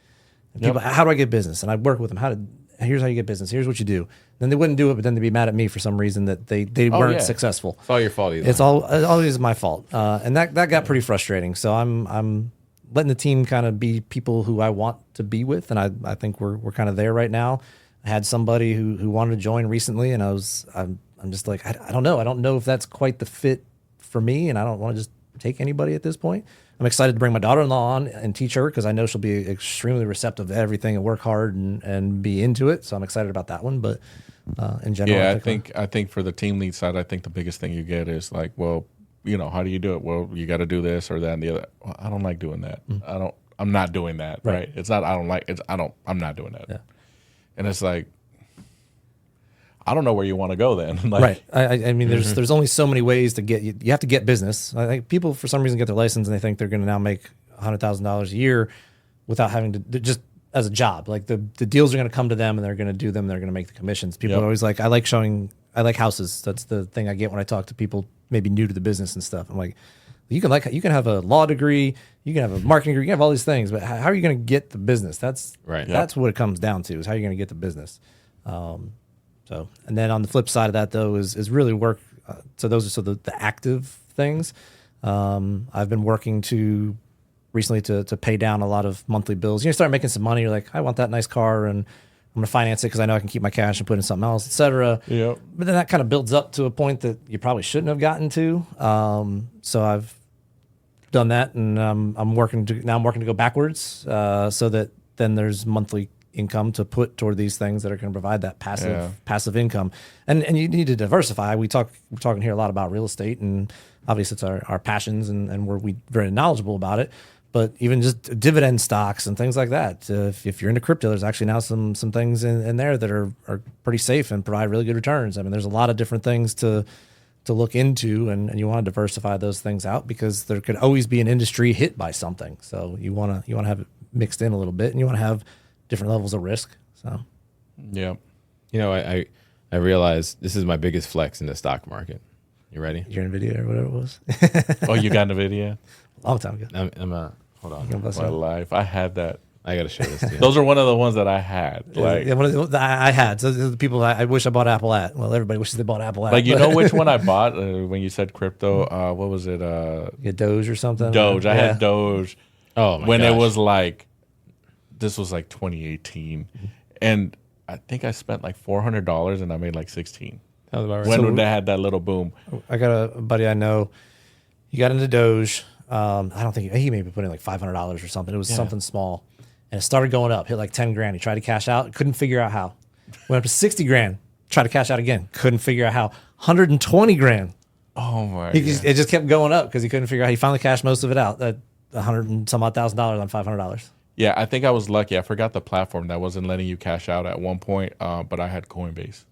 And people, how do I get business? And I work with them. Here's how you get business. Here's what you do. Then they wouldn't do it, but then they'd be mad at me for some reason that they weren't successful. It's all your fault. It's always my fault. And that got pretty frustrating. So I'm letting the team kind of be people who I want to be with, and I think we're kind of there right now. I had somebody who wanted to join recently, and I'm just like, I don't know. I don't know if that's quite the fit for me, and I don't want to just take anybody at this point. I'm excited to bring my daughter-in-law on and teach her, because I know she'll be extremely receptive to everything and work hard and be into it. So I'm excited about that one. But in general, I think for the team lead side, I think the biggest thing you get is like, well, how do you do it? Well, you got to do this or that and the other. Well, I don't like doing that. I'm not doing that. Right. It's not. I'm not doing that. Yeah. And it's like, I don't know where you want to go then. Right. I mean, there's only so many ways to get you have to get business. I think people for some reason get their license and they think they're going to now make $100,000 a year without having to just as a job. Like the deals are going to come to them and they're going to do them. They're going to make the commissions. People are always like, I like houses. That's the thing I get when I talk to people maybe new to the business and stuff. I'm like, you can have a law degree, you can have a marketing degree, you can have all these things, but how are you going to get the business? That's what it comes down to, is how you're going to get the business. So, and then on the flip side of that, though, is really work. So those are the active things. I've been working recently to pay down a lot of monthly bills. You start making some money. You're like, I want that nice car, and I'm going to finance it because I know I can keep my cash and put in something else, et cetera. Yep. But then that kind of builds up to a point that you probably shouldn't have gotten to. So I've done that, and I'm working to go backwards so that then there's monthly income to put toward these things that are going to provide that passive income. And you need to diversify. We're talking here a lot about real estate, and obviously it's our passions, and we're very knowledgeable about it. But even just dividend stocks and things like that. If you're into crypto, there's actually now some things in there that are pretty safe and provide really good returns. I mean, there's a lot of different things to look into, and you want to diversify those things out because there could always be an industry hit by something. So you want to have it mixed in a little bit, and you want to have different levels of risk. So, Yeah. You know, I realize this is my biggest flex in the stock market. You ready? you're in video or whatever it was. Oh, you got NVIDIA? Long time ago. Hold on. My life. I had that. I got to show this to you. Those are one of the ones that I had. Like, Yeah, I had. So the people I wish I bought Apple at. Well, everybody wishes they bought Apple at. like you know which one I bought when you said crypto? What was it? Yeah, Doge or something. Doge. I Yeah. had Doge Oh my when gosh. it was like, this was like 2018, and I think I spent like $400 and I made like 16. Sounds about right. When they had that little boom. I got a buddy I know. He got into Doge. I don't think he maybe put in like $500 or something. It was something small, and it started going up. Hit like 10 grand. He tried to cash out. Couldn't figure out how. Went up to 60 grand. Tried to cash out again. Couldn't figure out how. 120 grand. Oh my It god. just kept going up because he couldn't figure out. He finally cashed most of it out. At $100 and some odd thousand on $500. Yeah, I think I was lucky. I forgot the platform that wasn't letting you cash out at one point, but I had Coinbase.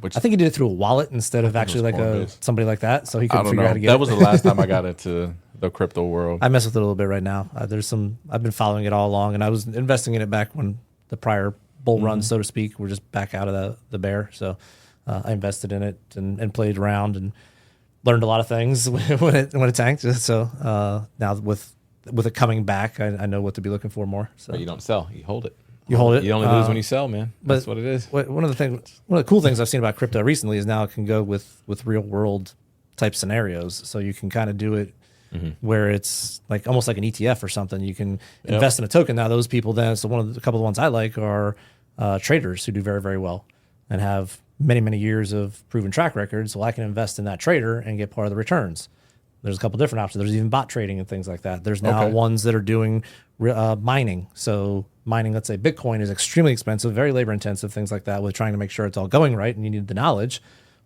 Which I think he did it through a wallet instead of actually like Coinbase. somebody like that. So he I couldn't don't figure out know. how to get That it. was the last time I got into the crypto world. I mess with it a little bit right now. I've been following it all along, and I was investing in it back when the prior bull run, so to speak, we're just back out of the bear. So I invested in it and played around and learned a lot of things when it tanked. So now with it coming back, I know what to be looking for more. So But you don't sell. You hold it. You hold it. You only lose when you sell, man. but That's what it is. One of the cool things I've seen about crypto recently is now it can go with real world type scenarios. So you can kind of do it where it's like almost like an ETF or something. You can invest in a token. Now those people then, so a couple of the ones I like are traders who do very, very well and have many, many years of proven track records. Well, I can invest in that trader and get part of the returns. There's a couple different options. There's even bot trading and things like that. There's now ones that are doing mining. So mining, let's say Bitcoin is extremely expensive, very labor intensive, things like that, with trying to make sure it's all going right and you need the knowledge.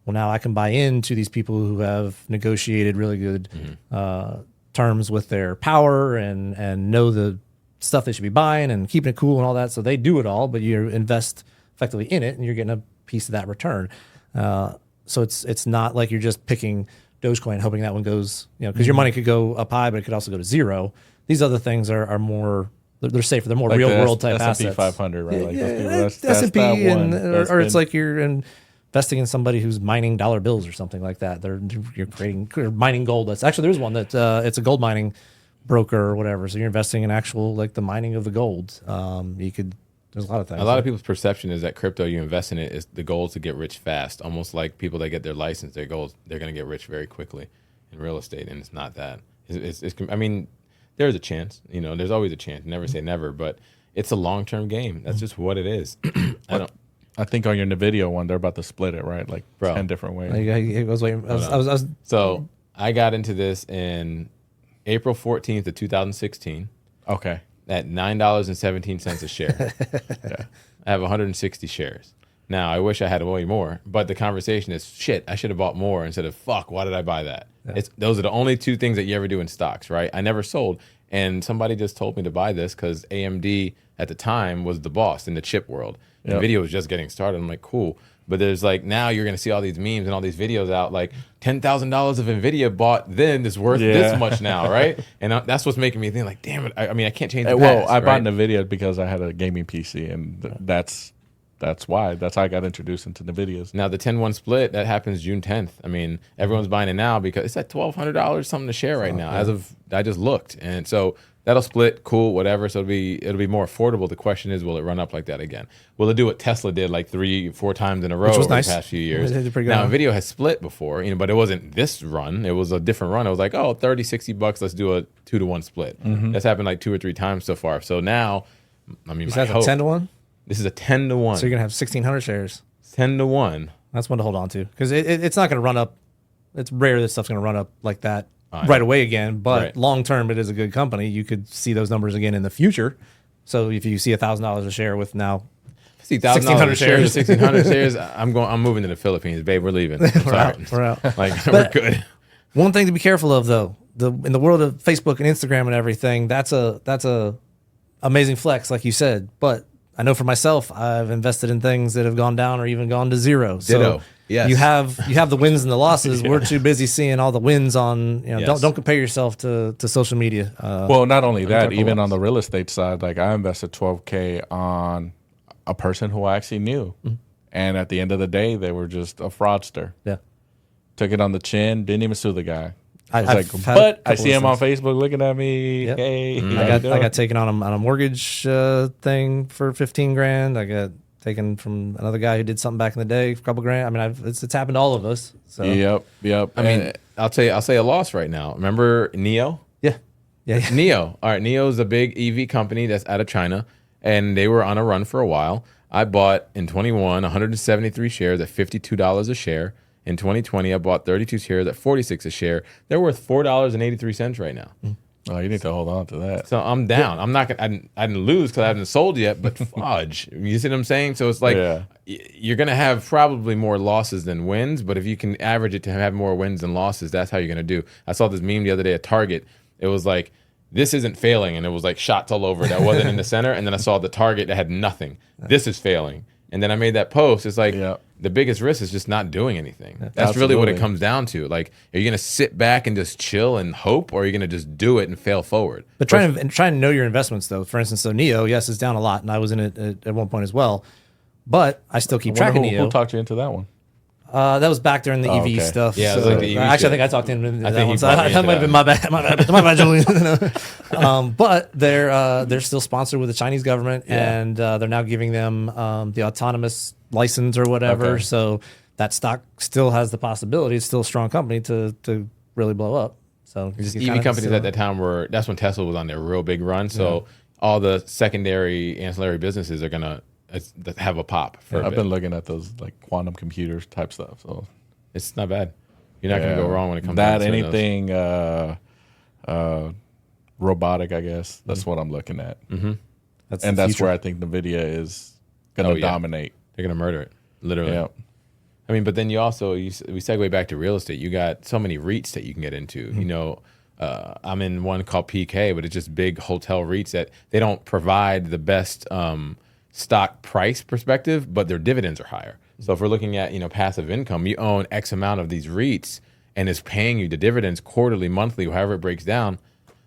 Well, now I can buy into these people who have negotiated really good terms with their power and know the stuff they should be buying and keeping it cool and all that. So they do it all, but you invest effectively in it and you're getting a piece of that return. So it's not like you're just picking Dogecoin, hoping that one goes, because your money could go up high, but it could also go to zero. These other things are more, they're safer. They're more Like real the world type S&P assets. 500, right? Like those people, that's S&P, that one. or it's like you're investing in somebody who's mining dollar bills or something like that. You're mining gold. There's one that it's a gold mining broker or whatever. So you're investing in actual like the mining of the gold. There's a lot of things. A lot of people's perception is that crypto, you invest in it, is the goal is to get rich fast. Almost like people that get their license, their goals, they're going to get rich very quickly in real estate, and it's not that. I mean, there's a chance. There's always a chance. Never say never, but it's a long-term game. That's just what it is. I think on your NVIDIA one, they're about to split it, right? Like 10 different ways. I was So I got into this in April 14th of 2016 Okay. at $9.17 a share. I have 160 shares. Now, I wish I had way more, but the conversation is, shit, I should have bought more instead of, fuck, why did I buy that? Those are the only two things that you ever do in stocks, right? I never sold, and somebody just told me to buy this because AMD at the time was the boss in the chip world. NVIDIA was just getting started. I'm like, cool. But there's like, now you're going to see all these memes and all these videos out, like $10,000 of NVIDIA bought then is worth this much now, right? And that's what's making me think like, damn it, I can't change the past, I bought right? NVIDIA because I had a gaming PC, and that's why. That's how I got introduced into NVIDIAs. Now the 10-1 split, that happens June 10th. I mean, everyone's buying it now because it's at $1,200 something to share right now. As of, I just looked. And so that'll split, cool, whatever. So it'll be more affordable. The question is, will it run up like that again? Will it do what Tesla did like 3-4 times in a row was over nice. the past few years? They did pretty good. Now NVIDIA has split before, but it wasn't this run. It was a different run. It was like, oh, $30-$60, let's do a 2-to-1 split. That's happened like 2 or 3 times so far. So now, I mean, Is that a 10 to 1? This is a 10 to 1. So you're gonna have 1,600 shares. 10 to 1. That's one to hold on to because it's not going to run up. It's rare that stuff's going to run up like that right away again. But Right. long term, it is a good company. You could see those numbers again in the future. So if you see $1,000 a share with now See, $1,600 shares. 1,600 shares. I'm moving to the Philippines, babe. We're leaving. I'm sorry. we're out. Like we're good. One thing to be careful of, though, in the world of Facebook and Instagram and everything, that's a amazing flex, like you said. But I know for myself, I've invested in things that have gone down or even gone to zero. Ditto. So Yes. you have the wins and the losses. We're too busy seeing all the wins on. Yes. Don't compare yourself to social media. Well, not only that, careful even loss. on the real estate side, like I invested $12K on a person who I actually knew, and at the end of the day, they were just a fraudster. Yeah. Took it on the chin, didn't even sue the guy. I've I was had like, a but I couple see him on listings. Facebook looking at me. Yep. Hey, how I you doing? got taken on a mortgage thing for 15 grand. I got taken from another guy who did something back in the day for a couple grand. I mean, it's happened to all of us. So Yep. I mean, I'll say a loss right now. Remember Neo? yeah. Neo. All right, Neo is a big EV company that's out of China, and they were on a run for a while. I bought in 21 173 shares at $52 a share. In 2020, I bought 32 shares at $46 a share. They're worth $4.83 right now. Oh, you need to hold on to that. So I'm down. I'm not gonna. I didn't lose because I haven't sold yet. But fudge, you see what I'm saying? So it's like Yeah. you're gonna have probably more losses than wins. But if you can average it to have more wins than losses, that's how you're gonna do. I saw this meme the other day at Target. It was like, this isn't failing, and it was like shots all over it. That wasn't in the center. And then I saw the Target that had nothing. This is failing. And then I made that post. It's like the biggest risk is just not doing anything. That's really what it Absolutely. comes down to. Like, are you going to sit back and just chill and hope, or are you going to just do it and fail forward? But try to know your investments, though. For instance, so Neo, yes, is down a lot, and I was in it at one point as well. But I still keep track of Neo. Who talked you into that one? That was back during the EV okay. stuff. Yeah, it was so like the EV actually, shit. I think I talked to him in that think one. he So brought me that into might have been that. my bad, Julian. But they're still sponsored with the Chinese government, and they're now giving them the autonomous license or whatever. Okay. So that stock still has the possibility. It's still a strong company to really blow up. So Just you EV kinda companies see at that time that's when Tesla was on their real big run. So all the secondary ancillary businesses are gonna have a pop. For a I've bit. been looking at those like quantum computers type stuff. So It's not bad. You're not gonna go wrong when it comes that down to those. anything robotic. I guess that's what I'm looking at, that's and the that's future. where I think NVIDIA is going to yeah. dominate. They're gonna murder it, literally. Yeah. I mean, but then we segue back to real estate. You got so many REITs that you can get into. You know, I'm in one called PK, but it's just big hotel REITs that they don't provide the best stock price perspective, but their dividends are higher. So if we're looking at passive income, you own X amount of these REITs, and it's paying you the dividends quarterly, monthly, however it breaks down.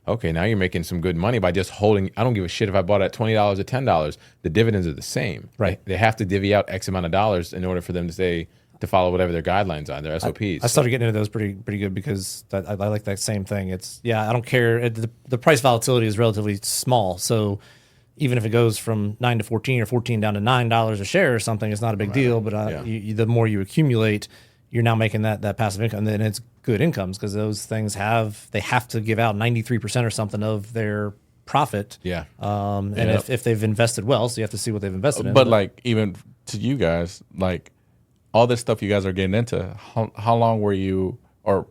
Okay, now you're making some good money by just holding. I don't give a shit if I bought it at $20 or $10. The dividends are the same. Right. They have to divvy out X amount of dollars in order for them to follow whatever their guidelines are, their SOPs. I started getting into those pretty good because I like that same thing. It's I don't care. The price volatility is relatively small, so even if it goes from 9 to 14 or 14 down to $9 a share or something, it's not a big deal. But the more you accumulate, you're now making that passive income, and then it's good incomes because those things have to give out 93% or something of their profit. Yeah. And if they've invested well, so you have to see what they've invested in. But like even to you guys, like all this stuff you guys are getting into, how long were you? Or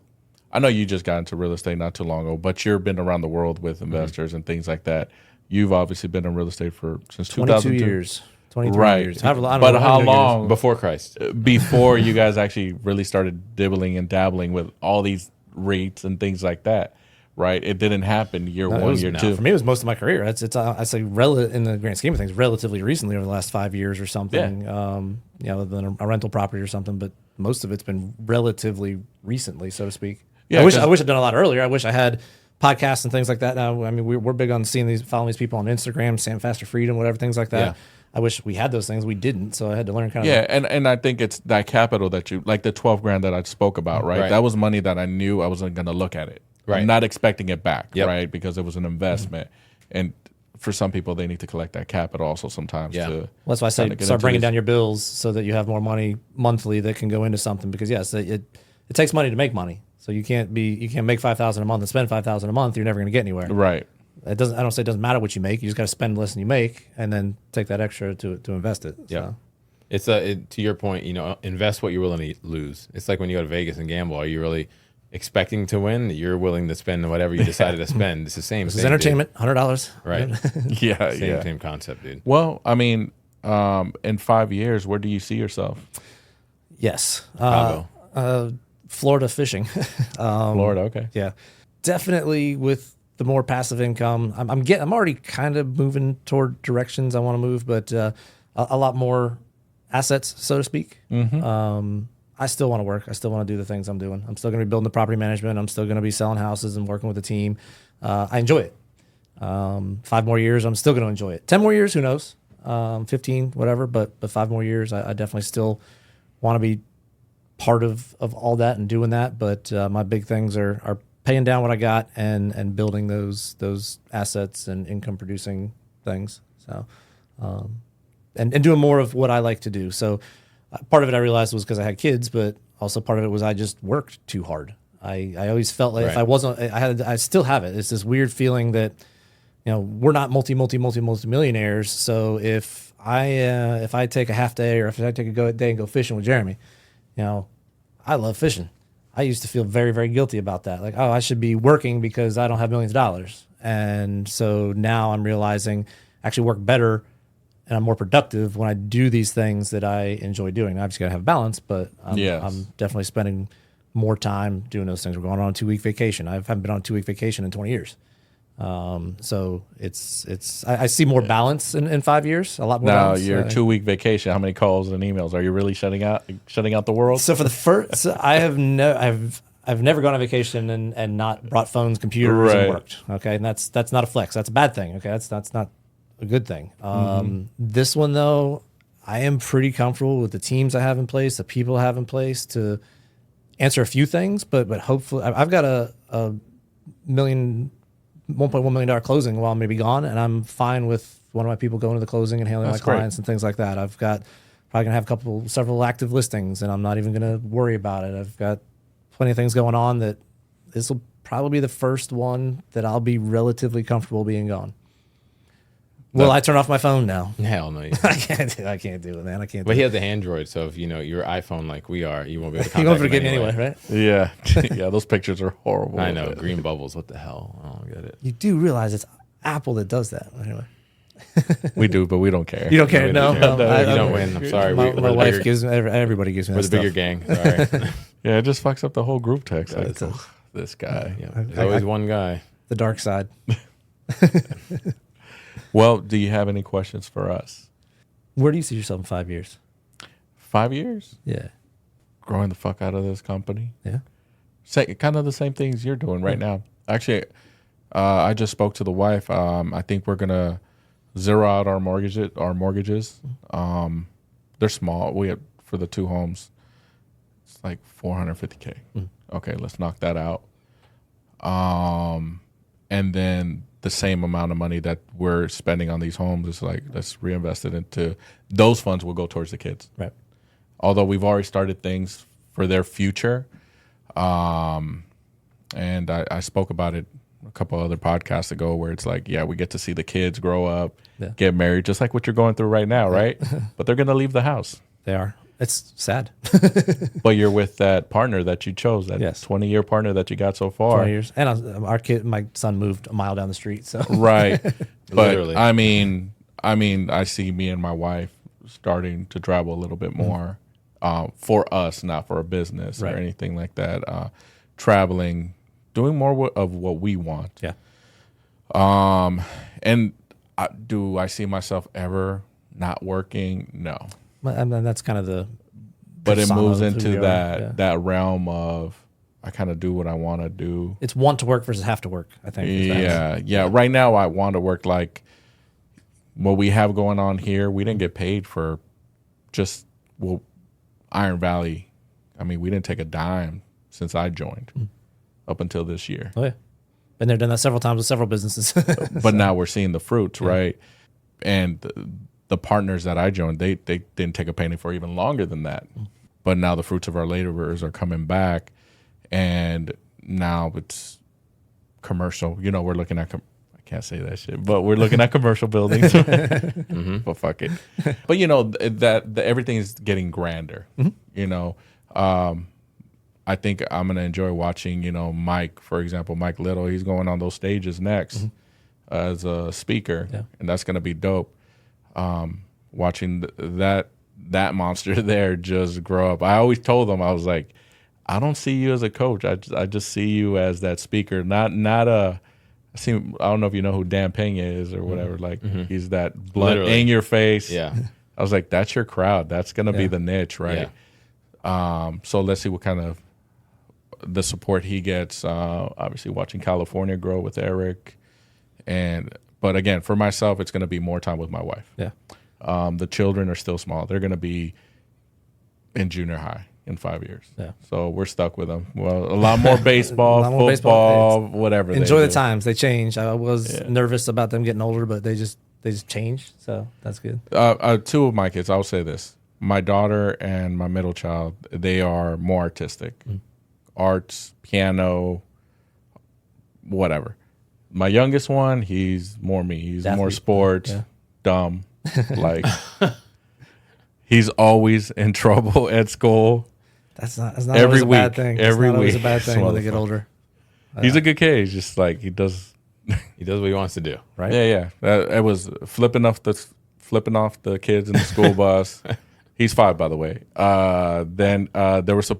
I know you just got into real estate not too long ago, but you've been around the world with investors and things like that. You've obviously been in real estate since 22 2002. years. 23 Right. years. I don't But know, how years. long Before Christ. before you guys actually really started dibbling and dabbling with all these rates and things like that, right? It didn't happen year one, year two. For me, it was most of my career. It's I say in the grand scheme of things, relatively recently over the last 5 years or something. Than a rental property or something, but most of it's been relatively recently, so to speak. Yeah, I wish 'cause- I'd done a lot earlier. I wish I had podcasts and things like that. Now, I mean, we're big on following these people on Instagram, Sam Faster Freedom, whatever, things like that. Yeah. I wish we had those things. We didn't, so I had to learn kind of. Yeah, and I think it's that capital that you like the 12 grand that I spoke about, right? Right. That was money that I knew I wasn't going to look at it, Right. Not expecting it back, Yep. right? Because it was an investment, and for some people they need to collect that capital also sometimes. Yeah. To Well, that's why I say kinda get start into bringing these- down your bills so that you have more money monthly that can go into something. Because yes, it takes money to make money. So you can't make $5,000 a month and spend $5,000 a month. You're never going to get anywhere. Right. I don't say it doesn't matter what you make. You just got to spend less than you make, and then take that extra to invest it. Yeah. So. It's to your point, invest what you're willing to lose. It's like when you go to Vegas and gamble. Are you really expecting to win? You're willing to spend whatever you decided to spend. It's the same. This is entertainment, $100. Right. Yeah, Same concept, dude. Well, I mean, in 5 years, where do you see yourself? Yes. Chicago. Florida fishing. Florida, okay. Yeah, definitely with the more passive income. I'm already kind of moving toward directions I want to move, but a lot more assets, so to speak. I still want to work. I still want to do the things I'm doing. I'm still going to be building the property management. I'm still going to be selling houses and working with a team. I enjoy it. 5 more years, I'm still going to enjoy it. 10 more years, who knows? 15, whatever. But 5 more years, I definitely still want to be part of all that and doing that. But my big things are paying down what I got and building those assets and income producing things. So, and doing more of what I like to do. So part of it I realized was because I had kids, but also part of it was I just worked too hard. I always felt like if I wasn't, I still have it. It's this weird feeling that, we're not multi-millionaires. So if I take a half day or if I take a day and go fishing with Jeremy, I love fishing. I used to feel very, very guilty about that. Like, I should be working because I don't have millions of dollars. And so now I'm realizing I actually work better and I'm more productive when I do these things that I enjoy doing. I've just got to have balance, but I'm definitely spending more time doing those things. We're going on a 2-week vacation. I haven't been on a 2-week vacation in 20 years. So I see more balance in 5 years, a lot more balance. Now, your 2-week vacation, how many calls and emails? Are you really shutting out the world? So for the first, I've never gone on vacation and not brought phones, computers, and worked. Okay, and that's not a flex. That's a bad thing. Okay, that's not a good thing. This one though, I am pretty comfortable with the teams I have in place, the people I have in place to answer a few things, but hopefully I've got a $1.1 million closing while I'm maybe gone, and I'm fine with one of my people going to the closing and handling my clients and things like that. I've got probably gonna have several active listings, and I'm not even gonna worry about it. I've got plenty of things going on that this will probably be the first one that I'll be relatively comfortable being gone. Will I turn off my phone now? Hell no. I can't do it, man. I can't. But he has the Android, so if your iPhone like we are, you won't be able to contact you won't forget him me anyway, right? Yeah, yeah. Those pictures are horrible. I know, green bubbles. What the hell? I don't get it. You do realize it's Apple that does that anyway. We do, but we don't care. You don't care? No, you don't win. I'm sorry. My wife gives me. Everybody gives me. We're that the bigger stuff. gang. Sorry. Yeah, it just fucks up the whole group text. Like, this guy. There's always one guy. The dark side. Well, do you have any questions for us? Where do you see yourself in 5 years? 5 years? Yeah. Growing the fuck out of this company. Yeah. Kind of the same things you're doing right now. Actually, I just spoke to the wife. I think we're gonna zero out our mortgages. They're small. We have for the 2 homes. It's like $450K. Okay, let's knock that out. And then the same amount of money that we're spending on these homes is like, let's reinvest it into those funds will go towards the kids. Right. Although we've already started things for their future. And I spoke about it a couple other podcasts ago where it's like, yeah, we get to see the kids grow up, get married, just like what you're going through right now, right? But they're going to leave the house. They are. It's sad. But you're with that partner that you chose, that 20-year partner that you got so far. 20 years. And my son moved a mile down the street. So right. But Literally. I mean, I see me and my wife starting to travel a little bit more for us, not for a business or anything like that. Traveling, doing more of what we want. Yeah. And do I see myself ever not working? No. And then that's kind of the. But it persona moves of who into we are. that realm of I kind of do what I want to do. It's want to work versus have to work, I think. Yeah. Right now, I want to work like what we have going on here. We didn't get paid for Iron Valley. I mean, we didn't take a dime since I joined up until this year. Oh, yeah. Been there, done that several times with several businesses. But now we're seeing the fruits, right? And the partners that I joined, they didn't take a penny for even longer than that. But now the fruits of our laborers are coming back, and now it's commercial. We're looking at can't say that shit, but we're looking at commercial buildings. But fuck it. But that everything is getting grander. I think I'm gonna enjoy watching. Mike, for example, Mike Little. He's going on those stages next as a speaker, and that's gonna be dope. Watching that monster there just grow up. I always told them, I was like, I don't see you as a coach. I just see you as that speaker, not a. I don't know if you know who Dan Pena is or whatever. Like he's that blunt in your face. Yeah. I was like, that's your crowd. That's gonna be the niche, right? Yeah. So let's see what kind of the support he gets. Obviously, watching California grow with Eric, but again, for myself, it's gonna be more time with my wife. Yeah. The children are still small. They're gonna be in junior high in 5 years. Yeah. So we're stuck with them. Well, a lot more baseball, football, whatever. Enjoy the times. They change. I was nervous about them getting older, but they just change. So that's good. Two of my kids, I'll say this. My daughter and my middle child, they are more artistic. Arts, piano, whatever. My youngest one, he's more me. He's more sports, dumb. Like he's always in trouble at school. That's not always a bad thing. Every not always week, a bad thing when they get older. He's a good kid. He's just like he does what he wants to do, right? Yeah. It was flipping off the kids in the school bus. He's 5, by the way. Then there was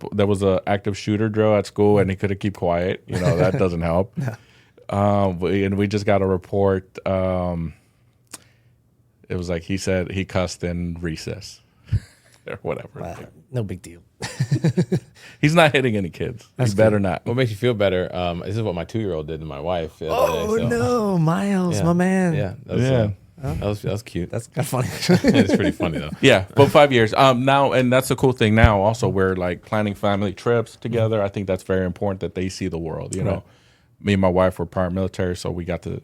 a active shooter drill at school, and he couldn't keep quiet. That doesn't help. And we just got a report. It was like he said he cussed in recess or whatever. No big deal. He's not hitting any kids. He better not. What makes you feel better? This is what my 2-year-old did to my wife. The other day, so. No, Miles, my man. Yeah, that was cute. That's kind of funny. It's pretty funny though. Yeah, but 5 years now, and that's the cool thing now. Also, we're like planning family trips together. I think that's very important that they see the world. Me and my wife were prior military, so we got to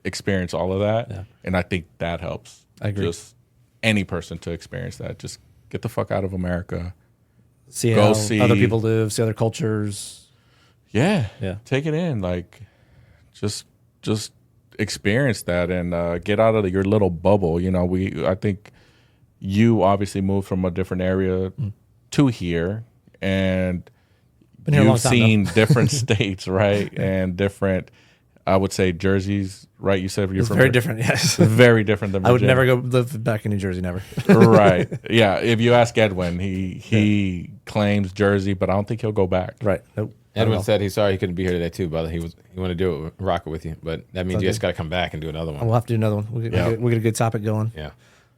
experience all of that, and I think that helps. I agree. Just any person to experience that. Just get the fuck out of America. See how other people live, see other cultures. Yeah. Take it in. Like, just experience that and get out of your little bubble. I think you obviously moved from a different area to here, and you've seen different states, right? And different. I would say Jersey's right. You said you're from very different. Yes, very different than Virginia. I would never go live back in New Jersey. Never. Right. Yeah. If you ask Edwin, he claims Jersey, but I don't think he'll go back. Right. Nope. Edwin said he's sorry he couldn't be here today too, brother. He wanted to do it, rock it with you, but that means you just got to come back and do another one. We'll have to do another one. We'll get a good topic going. Yeah.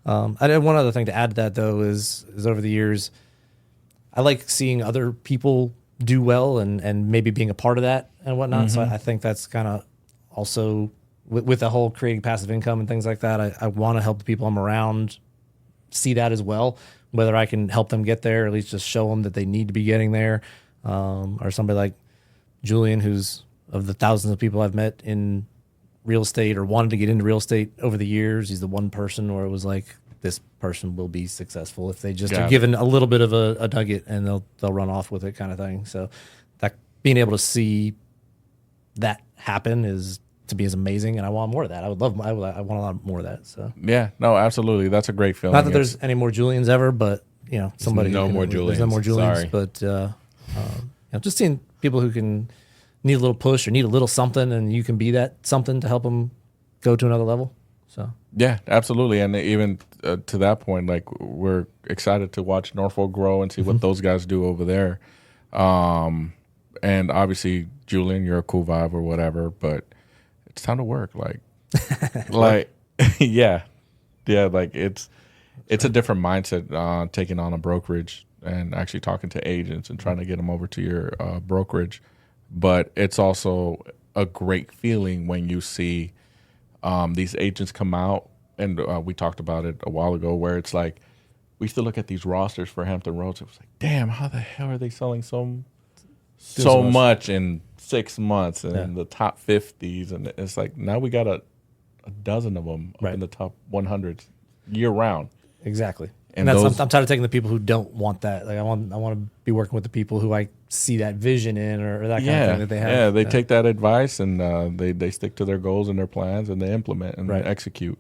I did one other thing to add to that though is over the years, I like seeing other people do well and maybe being a part of that and whatnot. So I think that's kind of also with the whole creating passive income and things like that. I want to help the people I'm around see that as well, whether I can help them get there, or at least just show them that they need to be getting there. Or somebody like Julian, who's of the thousands of people I've met in real estate or wanted to get into real estate over the years, he's the one person where it was like, this person will be successful if they just are given a little bit of a nugget and they'll run off with it kind of thing. So that being able to see that happen is to be as amazing, and I want more of that. I want a lot more of that. So yeah, no, absolutely, that's a great feeling. Not that there's any more Julians ever, but somebody there's no more Julians. Sorry. But just seeing people who can need a little push or need a little something, and you can be that something to help them go to another level. So yeah, absolutely, and even to that point, like we're excited to watch Norfolk grow and see what those guys do over there. And obviously, Julian, you're a cool vibe or whatever, but it's time to work. Like, yeah, like it's a different mindset taking on a brokerage and actually talking to agents and trying to get them over to your brokerage. But it's also a great feeling when you see these agents come out, and we talked about it a while ago, where it's like we used to look at these rosters for Hampton Roads. It was like, damn, how the hell are they selling so much in 6 months and in the top 50s? And it's like now we got a dozen of them up in the top 100 year round. Exactly. And that's, I'm tired of taking the people who don't want that. Like I want to be working with the people who I see that vision in, or that kind of thing that they have. Yeah, they take that advice and they stick to their goals and their plans and they implement and they Right. execute.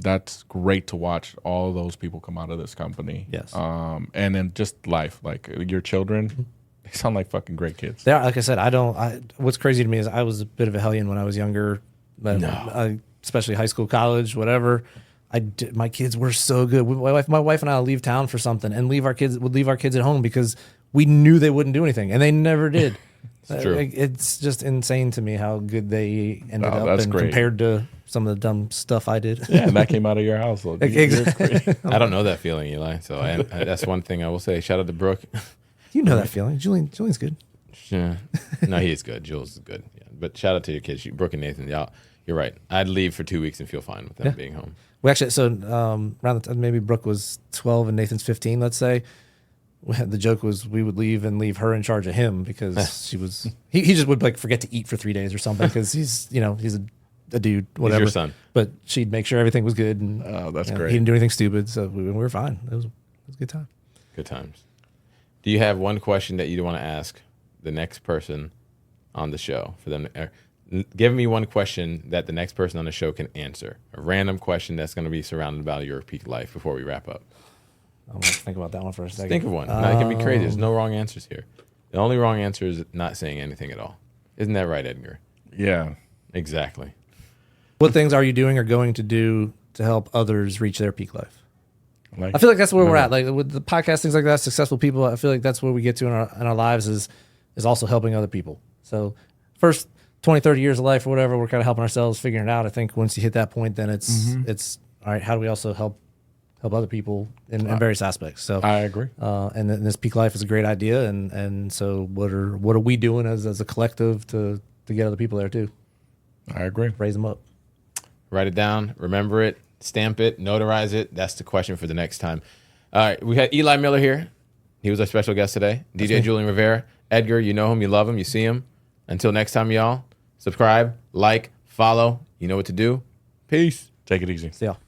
That's great to watch all of those people come out of this company. Yes. And then just life, like your children, they sound like fucking great kids. They are, like I said, what's crazy to me is I was a bit of a hellion when I was younger, but especially high school, college, whatever. My kids were so good. My wife and I would leave town for something and would leave our kids at home because we knew they wouldn't do anything, and they never did. It's true. It's just insane to me how good they ended up, that's and great. compared to some of the dumb stuff I did. Yeah, and that came out of your household. Exactly. I don't know that feeling, Eli. So that's one thing I will say. Shout out to Brooke. You know that feeling. Julian's good. Yeah. No, he is good. Jules is good. Yeah. But shout out to your kids, Brooke and Nathan. Y'all, you're right. I'd leave for 2 weeks and feel fine with them being home. We actually, so around the time, maybe Brooke was 12 and Nathan's 15, let's say. The joke was we would leave and leave her in charge of him because she was, he just would like forget to eat for 3 days or something because he's a dude, whatever. He's your son. But she'd make sure everything was good. And that's great. He didn't do anything stupid. So we were fine. It was a good time. Good times. Do you have one question that you want to ask the next person on the show for them to, give me one question that the next person on the show can answer. A random question that's going to be surrounded by your peak life before we wrap up. I'm going to think about that one for a second. Think of one. Now, it can be crazy. There's no wrong answers here. The only wrong answer is not saying anything at all. Isn't that right, Edgar? Yeah. Exactly. What things are you doing or going to do to help others reach their peak life? Like, I feel like that's where we're at. Like with the podcast, things like that, successful people, I feel like that's where we get to in our lives is also helping other people. So first 20, 30 years of life or whatever, we're kind of helping ourselves, figuring it out. I think once you hit that point, then it's all right, how do we also help other people in various aspects? So I agree. And then this peak life is a great idea. And so what are we doing as a collective to get other people there too? I agree. Raise them up. Write it down. Remember it. Stamp it. Notarize it. That's the question for the next time. All right. We had Eli Miller here. He was our special guest today. DJ Julian Rivera. Edgar, you know him. You love him. You see him. Until next time, y'all. Subscribe, like, follow. You know what to do. Peace. Take it easy. See y'all.